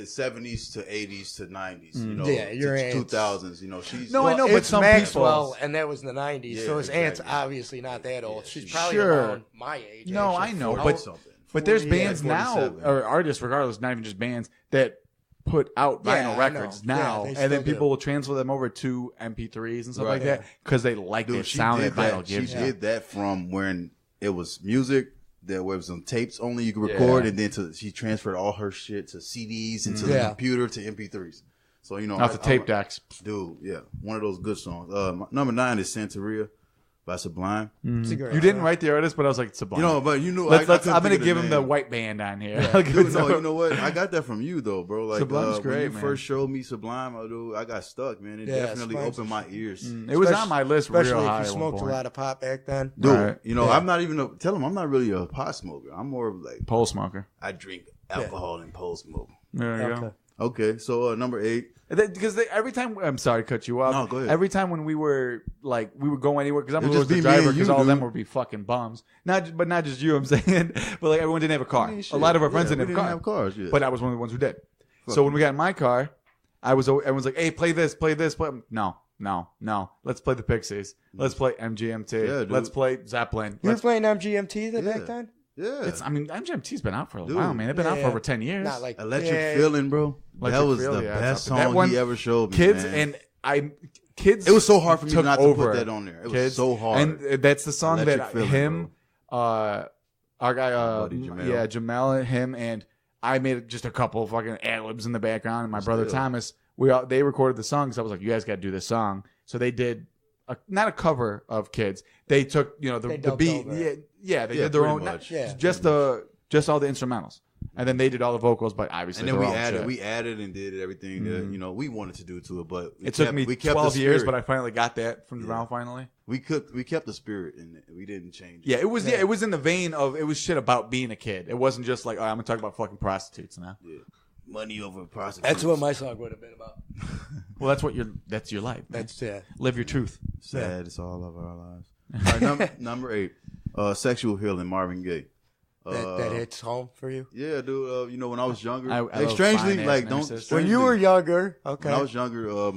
70s to 80s to 90s, Yeah, your to aunt's- 2000s, she's No, I know, but it's some Maxwell, people- and that was in the 90s, Yeah, so his aunt's exactly. obviously not that old. Yeah, She's she's- probably Sure. around my age. No, actually. I know, 40 but something. But there's 40, bands yeah, now, 47. or artists, regardless, not even just bands, that put out Yeah, vinyl I records know. now, Yeah, they and still then do. people will transfer them over to MP3s and stuff Right. like that because they like the Dude, she sound did that vinyl that. She gives you. did that from when it was music that was on tapes only you could record, Yeah. and then she transferred all her shit to CDs and to Yeah. the computer to MP3s. So Off the tape decks. dude. Yeah, one of those good songs. My number 9 is Santeria by Sublime. It's a great You didn't song. wait the artist, but I was like, Sublime. But you know, let's, I I'm couldn't gonna think of give him the name. white band on here. Dude, no, you know what? I got that from you though, bro. Like Sublime's when great, you man. first showed me Sublime, I got stuck, man. It Yeah, definitely Sublime's- opened my ears. It was on my list Especially real high if you at one smoked a point. lot of pop back then. Dude, Right. Yeah. I'm not even tell him I'm not really a pot smoker. I'm more of like Pole smoker. I drink alcohol and pole smoke. There you Okay. go. Okay, so number 8. Because every time, I'm sorry to cut you off. No, go ahead. Every time when we would go anywhere, because I'm It'd a just the be me driver, and because you, all of them dude. would be fucking bums. Not just you, I'm saying, but like everyone didn't have a car. A lot of our friends didn't have a car. cars. Yeah. But I was one of the ones who did. So when we got in my car, everyone's like, "Hey, play this." No. Let's play the Pixies. Let's play MGMT. Yeah, dude. Let's play Zeppelin. You were Let's, playing MGMT Yeah. back then? yeah, MGMT's been out for a Dude. while, man. They've been out for Yeah. over 10 years. Not like Electric yeah, Feeling, bro. Electric that was Feel, the yeah, best it's up there. That song one- he ever showed me. Kids man. Kids. It was so hard for me took not to over put that on there. It was Kids. so hard. And that's the song Electric that Feeling, him, our guy, buddy Jamel. yeah, Jamel, him, and I made just a couple fucking ad-libs in the background, and my brother Still. Thomas, they recorded the song, so I was like, you guys got to do this song. So they did, not a cover of Kids. They took, They the dubbed beat. over Yeah, it. they Yeah, did their pretty own, much. Yeah. just all the instrumentals. And then they did all the vocals, but obviously And then shit. we added and did everything that we wanted to do to it. But It took me we kept 12 the years, spirit. but I finally got that from Drown finally. We kept the spirit in it. We didn't change it. Yeah, it was it was in the vein of it was shit about being a kid. It wasn't just like, I'm gonna talk about fucking prostitutes now. Yeah. Money over prostitutes. That's what my song would have been about. Well, that's your life. Man. That's Live your truth. Sad. It's all of our lives. All right, number 8. Sexual Healing, Marvin Gaye. That hits home for you. Yeah, dude. When I was younger, I love strangely, Fine Ass like Narcissist. When you were younger, okay. When I was younger,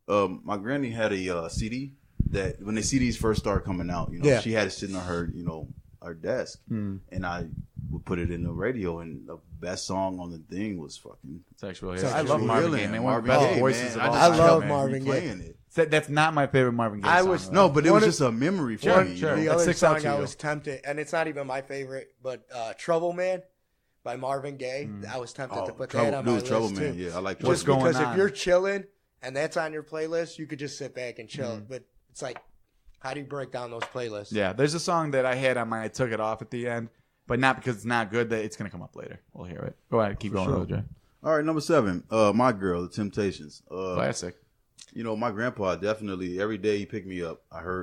my granny had a CD that when the CDs first started coming out, she had it sitting on her, her desk, and I would put it in the radio, and the best song on the thing was fucking Sexual Sexual I love Marvin Healing, Gaye, man. One of the Marvin best Gaye, voices man. of all I time. love man. Marvin Gaye. Playing it. That's not my favorite Marvin Gaye I song. was- though. No, but it One was of- just a memory for Sure, me. sure. The It other sticks out song to I you. was tempted, and it's not even my favorite, but Trouble Man by Marvin Gaye. I was tempted to put that on my list Trouble too. Man. Yeah, I like What's Just going because on? if you're chilling and that's on your playlist, you could just sit back and chill. But it's like, how do you break down those playlists? Yeah, there's a song that I had on my I took it off at the end, but not because it's not good. That it's gonna come up later. We'll hear it. Go ahead, keep going, sure. OJ. All right, number 7. My Girl, The Temptations. Classic. My grandpa definitely every day he picked me up.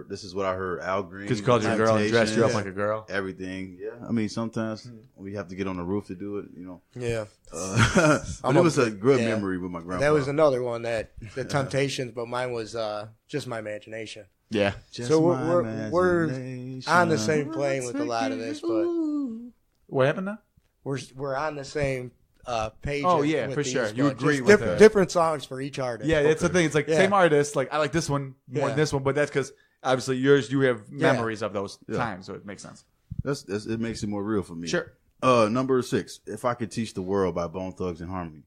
This is what I heard. Al Green. Because you called your girl and dressed you up Temptations, like a girl. everything. Yeah, I mean sometimes we have to get on the roof to do it. Yeah. But it was a good memory with my grandpa. That was another one the Temptations, but mine was just my imagination. Yeah. Just So my we're imagination. on the same plane with a lot of this, but What happened now? we're on the same page. Oh, yeah, with for these, sure. but You agree just with it. different songs for each artist. Yeah, that's the thing. It's like Yeah. same artist. Like I like this one more than this one, but that's because obviously you have memories of those times, so it makes sense. That's it makes it more real for me. Sure. Number 6. If I Could Teach the World by Bone Thugs and Harmony.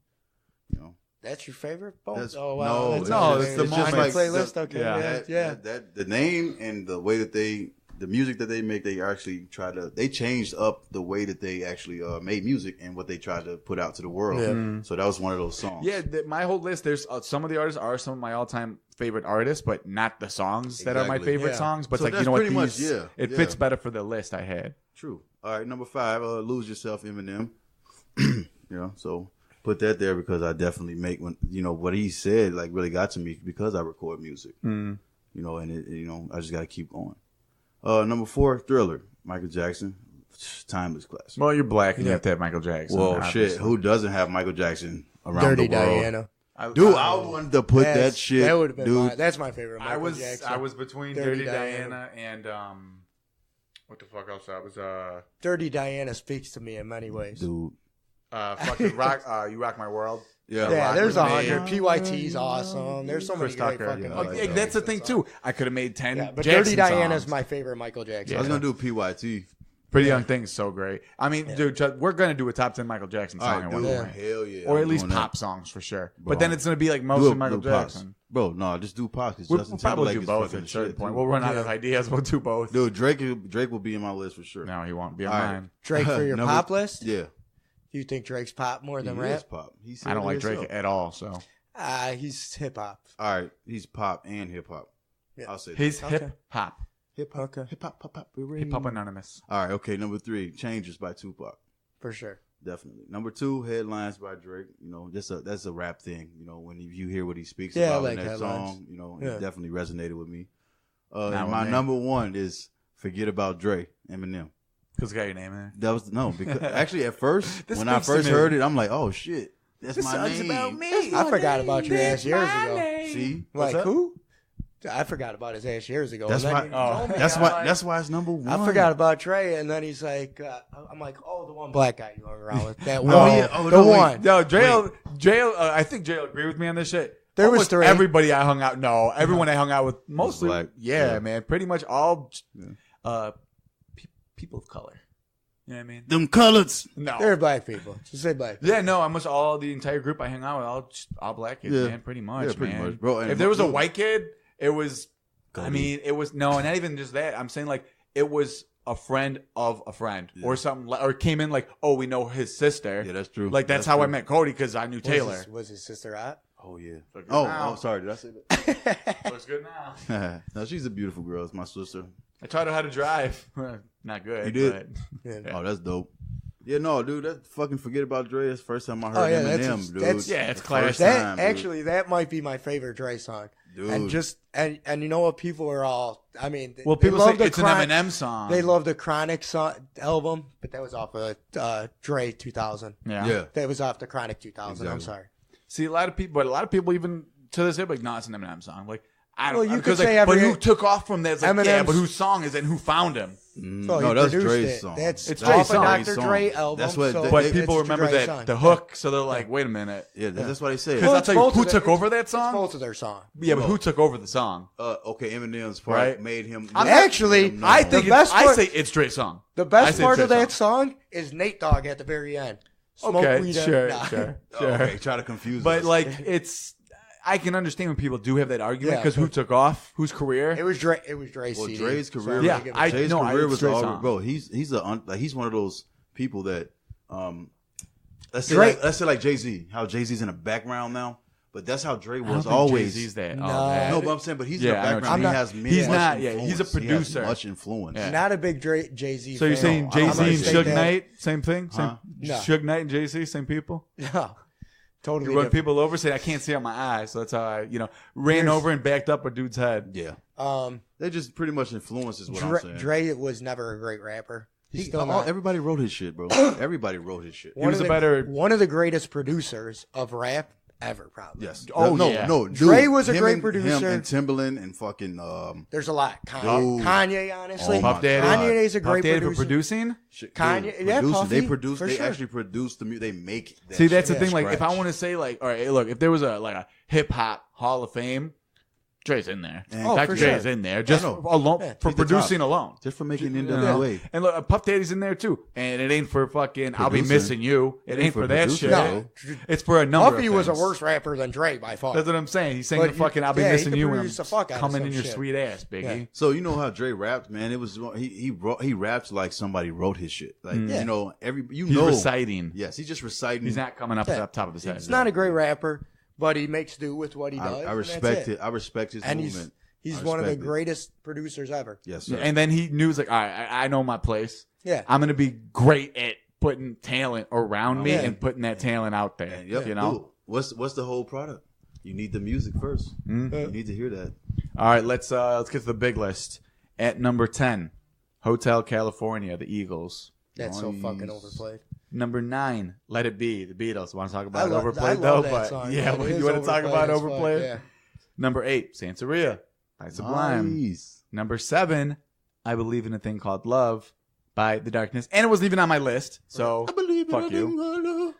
That's your favorite? Bone? That's- Oh wow, no, that's it's the just moment. my playlist. the- Okay, yeah. yeah. That the name and the way that the music that they make, they actually they changed up the way that they actually made music and what they tried to put out to the world. Yeah. So that was one of those songs. Yeah, my whole list. There's some of the artists are some of my all-time favorite artists, but not the songs that are my Exactly. favorite Yeah. songs. But So it's like that's what? pretty much, These, yeah, it yeah. fits better for the list I had. True. All right, number 5, Lose Yourself, Eminem. So put that there because I definitely make what he said like really got to me because I record music. And I just got to keep going. Number 4, Thriller, Michael Jackson, timeless classic. Well, you're black and you have to have Michael Jackson. Well, obviously. shit, who doesn't have Michael Jackson around Dirty the world? Diana. Dude, I wanted to put that shit. That would have been dude. that's my favorite. Michael Jackson. I was between Dirty Dirty Diana and what the fuck else? I was Dirty Diana speaks to me in many ways. Dude, fucking rock. You Rock My World. yeah, Yeah, Rock there's with 100. me. PYT's awesome. There's so many Chris great Tucker. fucking. Yeah, Michael yeah, that's the thing Jackson too. I could have made 10. songs. Yeah, but Jackson Dirty Diana's songs. my favorite Michael Jackson. I was gonna do PYT. Pretty Young Thing's so great. I mean, dude, we're gonna do a top 10 Michael Jackson All song right, at one dude, point. hell yeah, Or I'm at least doing pop that. songs for sure. Bro. But then it's gonna be like mostly Michael Pops. Jackson. Bro, no, just do Pops. 'Cause We'll Justin probably Timberlake do is both fucking at a certain shit, point. too. We'll run out of ideas. We'll do both. Dude, Drake will be in my list for sure. No, he won't be on All right. mine. Drake for your Number- pop list? Yeah, You think Drake's pop more than he rap? is pop. He said I don't it like Drake himself. at all. So He's hip hop. All right, he's pop and hip hop. Yeah. I'll say he's Okay. hip hop. hip hop. Okay. Hip hop, Hip Hop Anonymous. All right, okay. Number 3, Changes by Tupac. For sure. Definitely. Number 2, Headlines by Drake. That's a rap thing. When you hear what he speaks Yeah, I about like in that Headlines. song, Yeah. it definitely resonated with me. Not And with my me. number 1 is Forget About Dre, Eminem. Because got your name in there. That was because actually at first This when I speaks to first me. heard it, I'm like, oh shit, that's This my song's name. about me. I forgot about your ass years ago. See, What's Like up? who? I forgot about his ass years ago. that's And why. then he told me, That's I'm why. like- That's why it's number 1. I forgot about Trey, and then he's like, I'm like, oh, the one black guy you hung around with. That Oh, one. yeah. Oh, the no, wait. one. Yo, Jail. I think Jail agreed with me on this shit. There was Almost 3. everybody I hung out. No, everyone I hung out with, mostly. black. Yeah, Yeah. man. Pretty much all people of color. You know what I mean? Them colors. No. They're black people. Just say black people. Yeah, no, almost all the entire group I hang out with, all black kids, Yeah. man. Pretty much, Yeah, pretty man. much, bro. And If there was a dude- white kid, it was. I Cody. mean, it was no, not even just that. I'm saying like it was a friend of a friend or something, or came in like, oh, we know his sister. Yeah, that's true. Like that's how true. I met Cody because I knew Taylor. Was his sister hot? Oh yeah. Look good Oh, now. sorry. Did I say that? Looks good now. No, she's a beautiful girl. It's my sister. I taught her how to drive. Not good. You did? Yeah. Oh, that's dope. Yeah, no, dude, that fucking forget about Dre. That's the first time I heard Eminem, dude. it's The classic. first That time, dude. actually, that might be my favorite Dre song. Dude. And you know what? People are all. I mean, Well, they people love say the it's an Eminem song. They love the Chronic song album, but that was off of Dre 2000. Yeah. That was off the Chronic 2000. I'm Exactly. sorry. See, a lot of people even to this day, like, no, it's an Eminem song. Like, I don't. Well, you because, could like, say but every- who took off from that? It's like, yeah, Eminem's- but whose song is it? And who found him? So no, he that's produced Dre's it. song. That's It's off Dre's of song. Dr. Dre album. That's what- so But But it's people the remember Dre that song. the hook, so they're like, wait a minute. Yeah, that's what they say. Because Well, I'll it's tell you both who of took the- over that It's song. both of their song. Yeah, but who took over the song? Okay, Eminem's part Right. made him. Actually, I think The best I part- say it's Dre's song. The I best say part of Dre's that song is Nate Dogg at the very end. Smoke Okay, weed sure, nah. sure. Okay, try to confuse But us. like, it's. I can understand when people do have that argument Yeah, because who but- took off, whose career. It was Dre. It was Dre's well, CD. Dre's So career. I'm Yeah, gonna give it I to him. Dre's know, career it's was Dre's all, song. bro. He's one of those people that let's say like Jay-Z. How Jay-Z's in the background now, but that's how Dre I don't was think always. Jay-Z's that. No. No, but I'm saying, but he's Yeah, in I the know what background. you He mean. has many. He's much not- yeah, influence. he's a He has producer. much influence. Yeah. Not a big Jay-Z. So you're fan. saying No, Jay I'm Z not and saying Suge that. Knight, same thing? Huh? No. Suge Knight and Jay Z, same people? No, totally You run different. people over, say I can't see out my eyes, so that's how I, ran over and backed up a dude's head. Yeah, they just pretty much influences what I'm saying. Dre was never a great rapper. He's still not. Everybody wrote his shit, bro. Everybody wrote his shit. was a better- one of the greatest producers of rap ever, probably. Yes. Oh, no, yeah. no. Dude, Dre was a him great and- producer. Him and Timbaland and fucking There's a lot. Dude. Kanye, honestly. Oh my Puff Daddy. God. Kanye is a Puff great Daddy for producer. producing? shit. Kanye- Dude, yeah, producing. Puffy, They produce. for They sure. actually produce the music. They make. That See, that's the shit thing. from Like, if I scratch. want to say, like, all right, hey, look, if there was a hip hop Hall of Fame, Dre's in there. Oh, Dr. for Dre sure. is in there just I know. alone Yeah, for he's the producing top. alone. just for making You know? NWA. And look, Puff Daddy's in there too, and it ain't for fucking I'll be Producing. missing you. It ain't for that producing, shit. No. It's for a number. Puffy of was a things. worse rapper than Dre by far. That's what I'm saying. He's saying But the fucking I'll be yeah, he missing could you when I'm produce the fuck out of coming some in your shit. sweet ass, Biggie. Yeah. So you know how Dre rapped, man. It was he raps like somebody wrote his shit. Like Yeah. you He's know reciting. Yes, he's just reciting. He's not coming up Yeah. at the top of his head. He's not a great rapper, but he makes do with what he does. I and respect that's it. I respect his And movement. he's I one of the respect it. greatest producers ever. Yes, sir. And then he knew, he's like, all right, I know my place. Yeah. I'm gonna be great at putting talent around me Yeah. and putting that talent out there. And, yep, You know. dude, what's the whole product? You need the music first. You need to hear that. All right, let's get to the big list. At number 10, Hotel California, the Eagles. That's so Nice. fucking overplayed. Number 9, Let It Be, the Beatles. Want to talk about I overplayed love though? that But song. yeah, It is you want to talk about as fuck, overplayed? yeah. Number 8, Santeria by Sublime. Nice. Number 7, I Believe in a Thing Called Love by The Darkness, and it wasn't even on my list. So I believe in fuck a you. thing called love.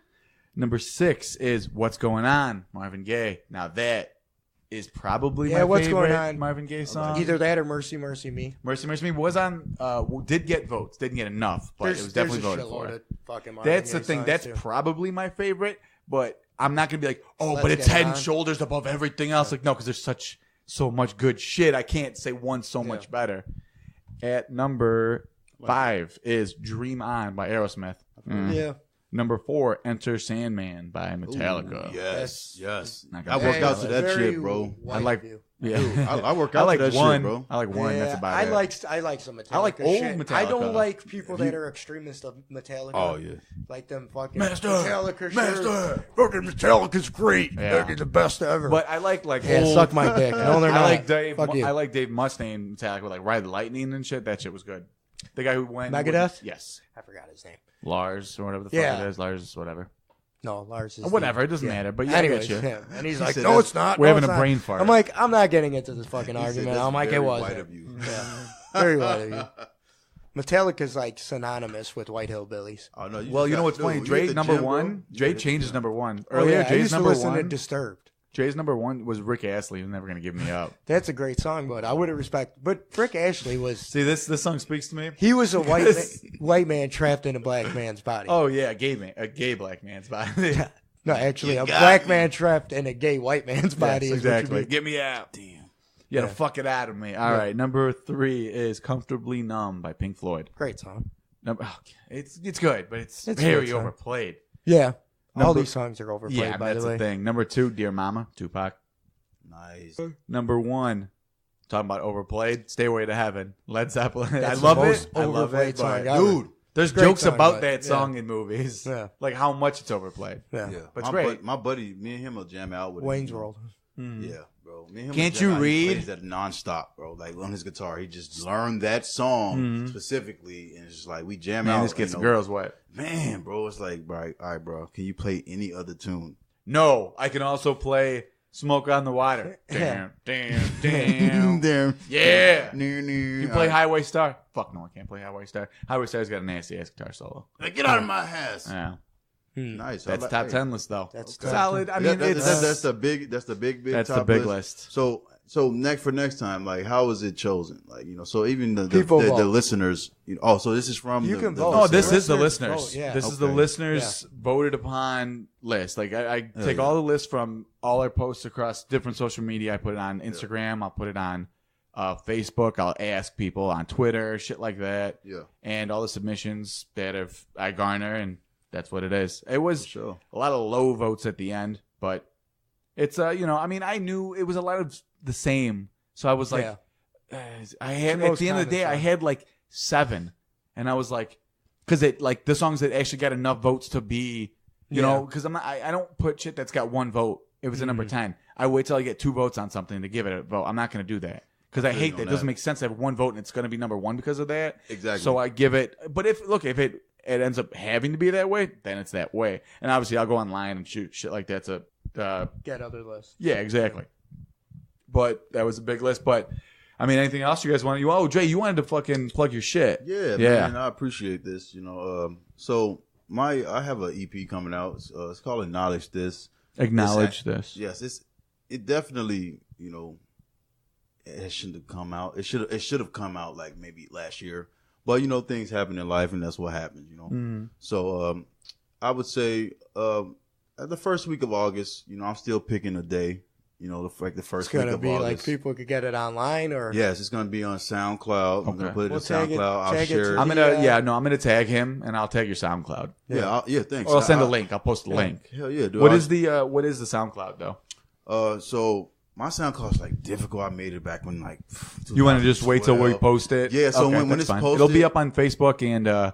Number 6 is What's Going On, Marvin Gaye. Now that is probably Yeah, my What's favorite Going On? Marvin Gaye song. Either that or Mercy, Mercy Me. Mercy Me was on, did get votes, didn't get enough, but it was definitely there's a voted for. shitload of fucking Marvin That's the Gaye thing. songs, That's too. probably my favorite, but I'm not gonna be like, oh, Let's but it's Get It head On. and shoulders above everything else. Like, no, because there's so much good shit. I can't say one's so much better. At number 5 is Dream On by Aerosmith. Yeah. Number 4, Enter Sandman by Metallica. Yes, yes. Not I gonna work say out that. to that Very shit, bro. white I like- of you. Yeah, I work I out like to that one. shit, bro. I like one. That's about I it. like some Metallica. I like old shit. Metallica. I don't like people that are extremists of Metallica. Oh yeah. Like them fucking Master, Metallica shirts. Master. Fucking Metallica's great. Yeah. They're the best ever. But I like yeah, old. suck my dick. No, they're I not. like Dave. Fuck you. I like Dave Mustaine Metallica with like Ride the Lightning and shit. That shit was good. The guy who went Megadeth? Yes, I forgot his name. Lars or whatever the Yeah. fuck it is. Lars, whatever. No, Lars is Whatever. the- It doesn't yeah. matter. But yeah, Anyways, I get you. yeah. And he's like, said no, that's- it's not. we're no, having it's a not." brain fart. I'm like, I'm not getting into this fucking He said, argument. "That's I'm like, it very was white of you. Yeah. Very white of you. Metallica's like synonymous with white hillbillies. Oh no. Well, you know what's funny? Dude, Dre at the number gym, bro. one. You Dre at the changes gym. number one. Oh, Earlier, yeah, I Jay's used to number listen to one. Disturbed. Jay's number one was Rick Astley. Who's never gonna give me up. That's a great song, but I would have respect. But Rick Ashley was See, this song speaks to me. he was a white man trapped in a black man's body. Oh yeah, a gay black man's body. No, actually, You a got black me. man trapped in a gay white man's body. Yes, is what you exactly. mean. Get me out. Damn. You gotta Yeah. fuck it out of me. All right, number 3 is "Comfortably Numb" by Pink Floyd. Great song. It's good, but it's It's a very good song. overplayed. Yeah, all Number- these songs are overplayed. Yeah, by that's the way. the thing. Number 2, "Dear Mama," Tupac. Nice. Number 1, talking about overplayed, "Stairway to Heaven," Led Zeppelin. That's I the love most it. I love overplayed it, song but ever. Dude, There's Great jokes song, about but- that song in movies. Yeah. Like how much it's overplayed. Yeah. But it's my great. my buddy, me and him will jam out with Wayne's it. World. Yeah, bro. Me and him Can't will jam you out. read? He plays that nonstop, bro. Like on his guitar, he just learned that song specifically, and it's just like we jam out. Man, this gets you the know. girls wet. Man, bro, it's like, all right, bro. Can you play any other tune? No, I can also play Smoke on the Water. Damn, damn, damn. Damn. Yeah. You You play Highway Star? Fuck no, I can't play Highway Star. Highway Star's got a nasty ass guitar solo. Like, get out of my house. Yeah. Nice. That's I like- top hey. 10 list though. That's solid. I mean, that's the big. That's the big. That's the top big list. So next time, like, how is it chosen? Like, you know, so even the People vote. listeners. You know, oh, so this is from. You the, can the vote. Oh, this The is the listeners listeners. vote, yeah. This is the Okay. listeners voted upon list. Like I take all the lists from all our posts across different social media. I put it on Instagram. I'll put it on Facebook. I'll ask people on Twitter, shit like that. Yeah. And all the submissions that I garner, and that's what it is. It was Sure. a lot of low votes at the end, but it's you know, I mean, I knew it was a lot of the same, so I was like, I had It's the at the end of the day, most I common had like 7, and I was like, because it like the songs that actually got enough votes to be, you know, because I don't put shit that's got 1 vote. It was a number 10. I wait till I get 2 votes on something to give it a vote. I'm not going to do that. Because I hate that. It doesn't make sense to have 1 vote and it's going to be number 1 because of that. Exactly. So I give it. But if it ends up having to be that way, then it's that way. And obviously, I'll go online and shoot shit like that to. Get other lists. Yeah, exactly. But that was a big list. But I mean, anything else you guys want? Oh, Jay, you wanted to fucking plug your shit. Yeah, Yeah. man, I appreciate this. You know, so I have an EP coming out. It's called Acknowledge This. Acknowledge this. Yes, it definitely, you know, it shouldn't have come out. It should have come out like maybe last year. But you know, things happen in life, and that's what happens. You know, so I would say at the first week of August, you know, I'm still picking a day. You know, like the It's first week gonna of be August. like people could get it online or Yes, it's gonna be on SoundCloud. I'm gonna put it We'll on tag it- SoundCloud. I'll tag it share to it. I'm the- gonna I'm gonna tag him and I'll tag your SoundCloud. Yeah, thanks. Or I'll send a link. I'll post a link. Hell yeah, dude. What is the SoundCloud though? So my SoundCloud is like difficult. I made it back when like You want to just wait till we 2012. post it? Yeah, so when that's it's fine. posted- It'll be up on Facebook and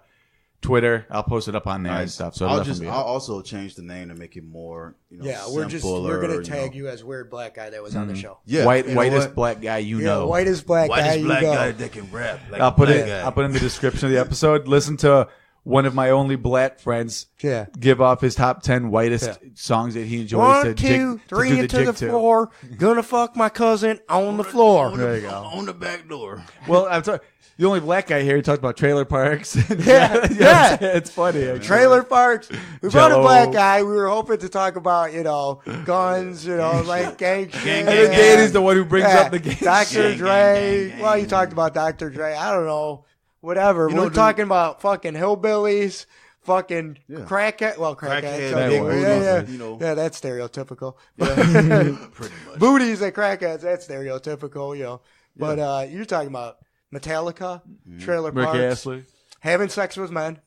Twitter. I'll post it up on there and Nice. stuff. So I'll definitely be I'll up. also change the name to make it more, you know, yeah, we're simpler, gonna you tag know. you as weird black guy that was on the show. Yeah, White, you know whitest what? black guy you Yeah, know. whitest black guy Whitest you black know. guy that can rap. Like I'll put black it. guy. I'll put in the description of the episode. Listen to one of my only black friends Yeah. give off his top 10 whitest songs that he enjoys. 1, to 2, 3 do the into jig the to. floor. Gonna fuck my cousin on the floor. There you go. On the back door. Well, I'm sorry. The only black guy here, he talked about trailer parks. Yeah. It's funny. Actually. Trailer parks. We brought a Jello. black guy. We were hoping to talk about, you know, guns, you know, like gang shit. And then Danny's the one who brings up the game. Dr. Gang, Dre. gang, Well, you gang. talked about Dr. Dre. I don't know. Whatever. You know, We're dude- talking about fucking hillbillies, fucking Yeah. crackhead. Well, Crackhead, crackhead. big Yeah, booties, yeah. you know. Yeah, that's stereotypical. Pretty much. Booties and crackheads, that's stereotypical, you know. But you're talking about Metallica, Trailer Rick Parks, Astley. having sex with men,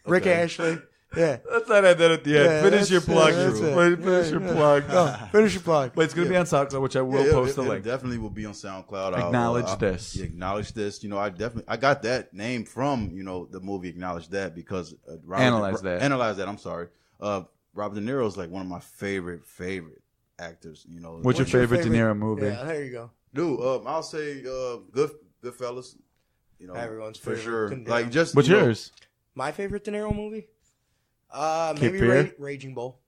Rick Ashley. Yeah. Let's not add that at the end. Yeah, Finish your that's- plug. that's it. Finish your plug. Go, finish your plug. But it's going to be on SoundCloud, which I will post the it link. definitely will be on SoundCloud. Acknowledge this. Yeah, acknowledge this. You know, I got that name from, you know, the movie Acknowledge That because Analyze That. Analyze That. I'm sorry. Robert De Niro is like one of my favorite actors. You know, What's your favorite De Niro movie? Yeah, there you go. dude? I'll say Goodfellas. You know, Everyone's for favorite sure. De Niro. Like just What's you know, yours? My favorite De Niro movie? Maybe Fear? Raging Bull.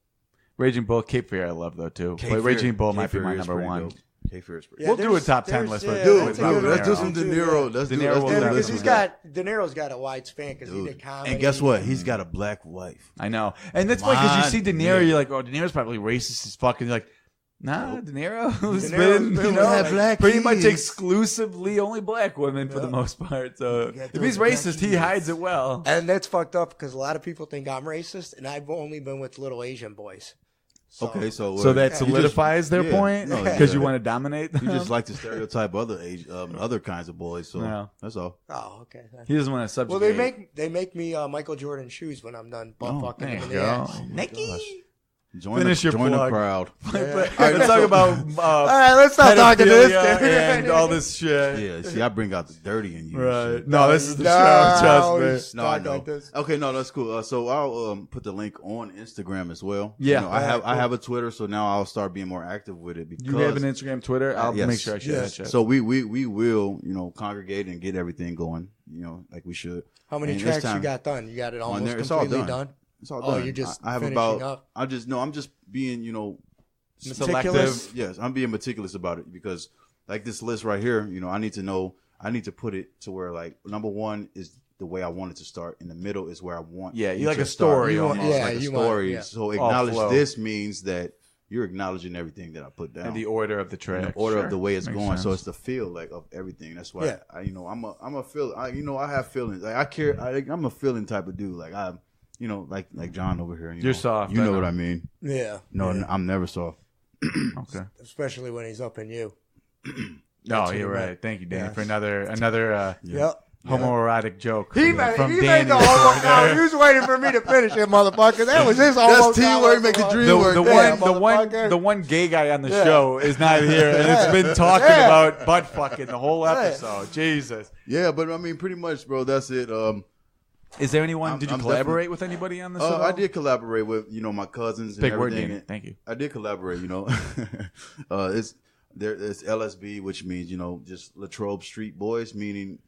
Raging Bull. Cape Fear I love, though, too. Cape But Fear- Raging Bull Cape might be Fear my is number pretty 1. dope. Cape Fear is pretty We'll dope. do a top 10 list. Yeah, But Dude, that's a Robert good De one. let's do Niro. some De Yeah. Niro. Let's De do Niro let's will do do Yeah, this because one. De Niro's got a wide span because he Dude. did comedy. And guess what? He's got a black wife. I know. And that's funny because you My see De Niro, nigga. you're like, oh, De Niro's probably racist as fuck. And you're like, nah, De Niro's Niro's been, been you with know, that black pretty much keys. exclusively only black women for the most part. So got if he's those black racist, he keys. hides it well. And that's fucked up because a lot of people think I'm racist, and I've only been with little Asian boys. So, Okay, so So that you solidifies just- their yeah, point no, because yeah. you want to dominate them. You just like to stereotype other kinds of boys. So Yeah. that's all. Oh, okay. He doesn't want to subjugate. Well, they make me Michael Jordan shoes when I'm done butt fucking there him in you the go. ass. Nikki. Finish your join the plug. crowd. Let's talk about All right, let's stop talking to this pedophilia guy. and all this shit. Yeah, see, I bring out the dirty in you. and Right. shit. No, this is the No, show. Trust me. No, I Talk know. like this. Okay, no, that's cool. So I'll put the link on Instagram as well. Yeah. You know, I have a Twitter, so now I'll start being more active with it. Because You have an Instagram, Twitter. I'll yes. make sure I share Yes. that shit. So we will, congregate and get everything going, like we should. How many And this tracks you time- got done? You got it almost there. It's all completely done. done? It's all Oh, done. you're just I have finishing about. up? I'm just being, Meticulous? Selective. yes, I'm being meticulous about it because like this list right here, I need to put it to where like number one is the way I want it to start. In the middle is where I want. Yeah, you it like to a story You want- almost. yeah, like a you want- story. yeah. So acknowledge flow. this means that you're acknowledging everything that I put down. And the order of the In track. the order Sure. of the way it's Makes going. So sense. it's the feel like of everything. That's why Yeah. I'm a feel. I have feelings. Like I care. I'm a feeling type of dude. Like I'm, like John over here. You're soft, You I know know. what I mean? Yeah. No, Yeah. I'm never soft. Okay. Especially when he's up in you. No, what you're he meant. right. Thank you, Danny, Yeah. for another Yep. homoerotic joke He from made Danny. the homo count. He was waiting for me to finish it, motherfucker. That was his homo That's teamwork, make the dream The, work. the Yeah, one gay guy on the Yeah. show is not here, and it's been talking Yeah. about butt fucking the whole episode. Jesus. Yeah, but I mean, pretty much, bro. That's it. Is there anyone? Did you I'm collaborate with anybody on this? at all? I did collaborate with my cousins. And Big word, everything. Danny. Thank you. I did collaborate. It's LSB, which means just Latrobe Street Boys, meaning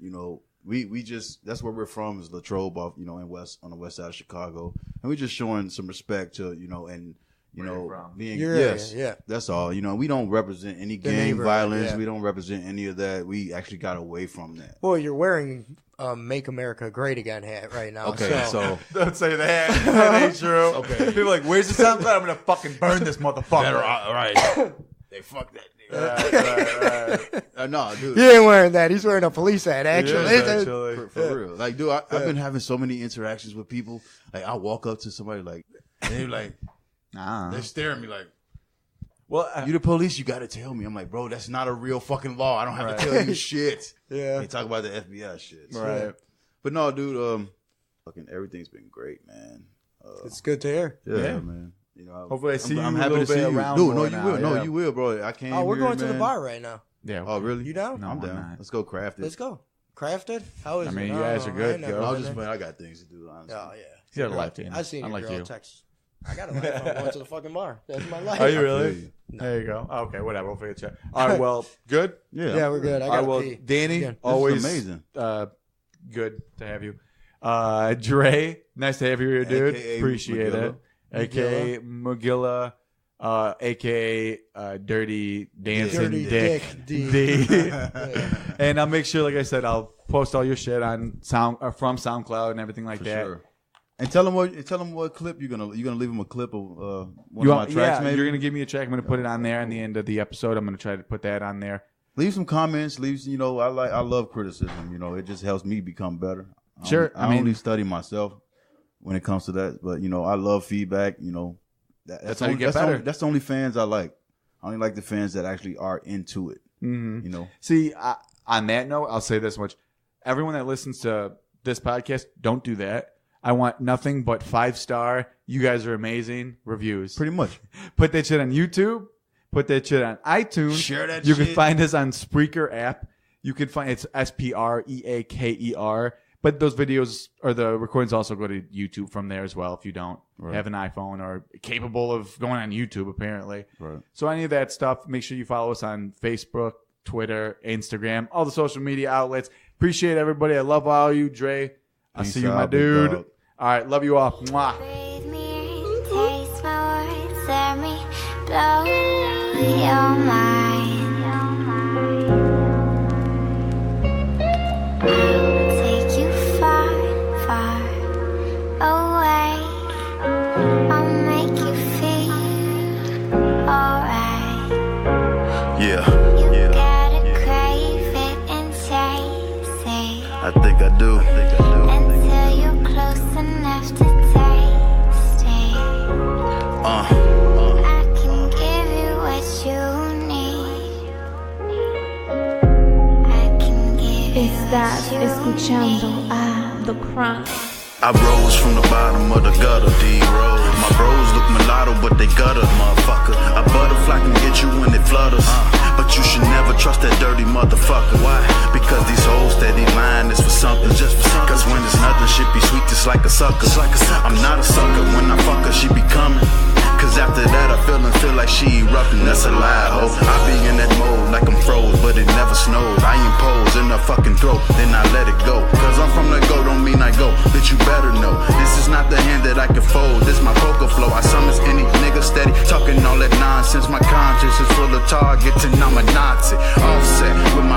we just that's where we're from is Latrobe off on the west side of Chicago, and we just showing some respect to and Where you're from. being Your yes area, yeah. that's all. We don't represent any The gang neighborhood, violence. yeah. We don't represent any of that. We actually got away from that. Well, you're wearing "Make America Great Again" hat right now. Okay, so Don't say that. That ain't true. Okay. People are like, where's the sound cloud? I'm gonna fucking burn this motherfucker. right. They fuck that nigga. Right. No, dude. he ain't wearing that. He's wearing a police hat. Actually, Yes, actually. For real. Like, dude, I've been having so many interactions with people. Like, I walk up to somebody, like, and they're like, they stare at me like, Well, you the police, you got to tell me. I'm like, bro, that's not a real fucking law. I don't have to tell you shit. Yeah. They talk about the FBI shit. So. right. But no, dude, fucking everything's been great, man. It's good to hear. Yeah, man. Hopefully I see I'm you a happy little to see bit you. around Dude, no, more you now, will. No, yeah. you will, bro. I came Oh, we're here, going to the man. bar right now. Yeah. Oh, really? You down? No, I'm I'm down. not. Let's go craft it. Let's go. Crafted? How is I it? mean, you guys are good, I never go. I'll been just, there. man, I got things to do, honestly. Oh, yeah. You got a life, Danny. I seen your Unlike girl you. text. I got a life. I'm going to the fucking bar. That's my life. Are you I really? feel you. There you go. Okay, whatever. We'll figure it out. All right. Well, good. Yeah, we're good. I All right. got Well, pee. Danny, Again. always amazing. Good to have you. Dre, nice to have you here, dude. AKA Appreciate Magilla. it. AKA Magilla. AKA Dirty Dancing Dirty Dick Dick D. Yeah. And I'll make sure, like I said, I'll post all your shit on from SoundCloud and everything like For that. sure. And tell them what clip you're gonna leave them a clip of one of my tracks. Maybe You're gonna give me a track. I'm gonna put it on there in the end of the episode. I'm gonna try to put that on there. leave some comments. I love criticism. It just helps me become better. Sure. I only study myself when it comes to that, but I love feedback. That's how you get better. That's the only fans I like. I only like the fans that actually are into it. Mm-hmm. See, on that note, I'll say this much: everyone that listens to this podcast, don't do that. I want nothing but 5-star. You guys are amazing reviews. Pretty much. Put that shit on YouTube. Put that shit on iTunes. Share that You shit. can find us on Spreaker app. You can find it's SPREAKER. But those videos or the recordings also go to YouTube from there as well if you don't have an iPhone or capable of going on YouTube, apparently. Right. So any of that stuff, make sure you follow us on Facebook, Twitter, Instagram, all the social media outlets. Appreciate everybody. I love all you, Dre. I'll Peace see you, my out, big dude. dog. All right. Love you all. Mwah. Breathe me in, taste my words, let me blow your mind. I'll take you far, far away. I'll make you feel alright. You gotta crave it and chase it I think I do. until you're close enough to taste it. I can give you what you need. I can give you Estás what you escuchando need. a The Crackhead I rose from the bottom of the gutter, D-Rose. My bros look mulatto, but they gutter, motherfucker. A butterfly can get you when it flutters, but you should never trust that dirty motherfucker. Why? Because these hoes steady lying is for something, just for something. Cause when it's nothing, shit be sweet just like a sucker. I'm not a sucker, when I fuck her, she be coming. Cause after that I feel like she erupting, that's a lie, ho. I be in that mode like I'm froze, but it never snows. I impose in her fucking throat, then I let it go. Cause I'm from the go, don't mean I go. Bitch, you better know, this is not the hand that I can fold. This my poker flow, I summons any nigga steady talking all that nonsense. My conscience is full of targets and I'm a Nazi. Offset with my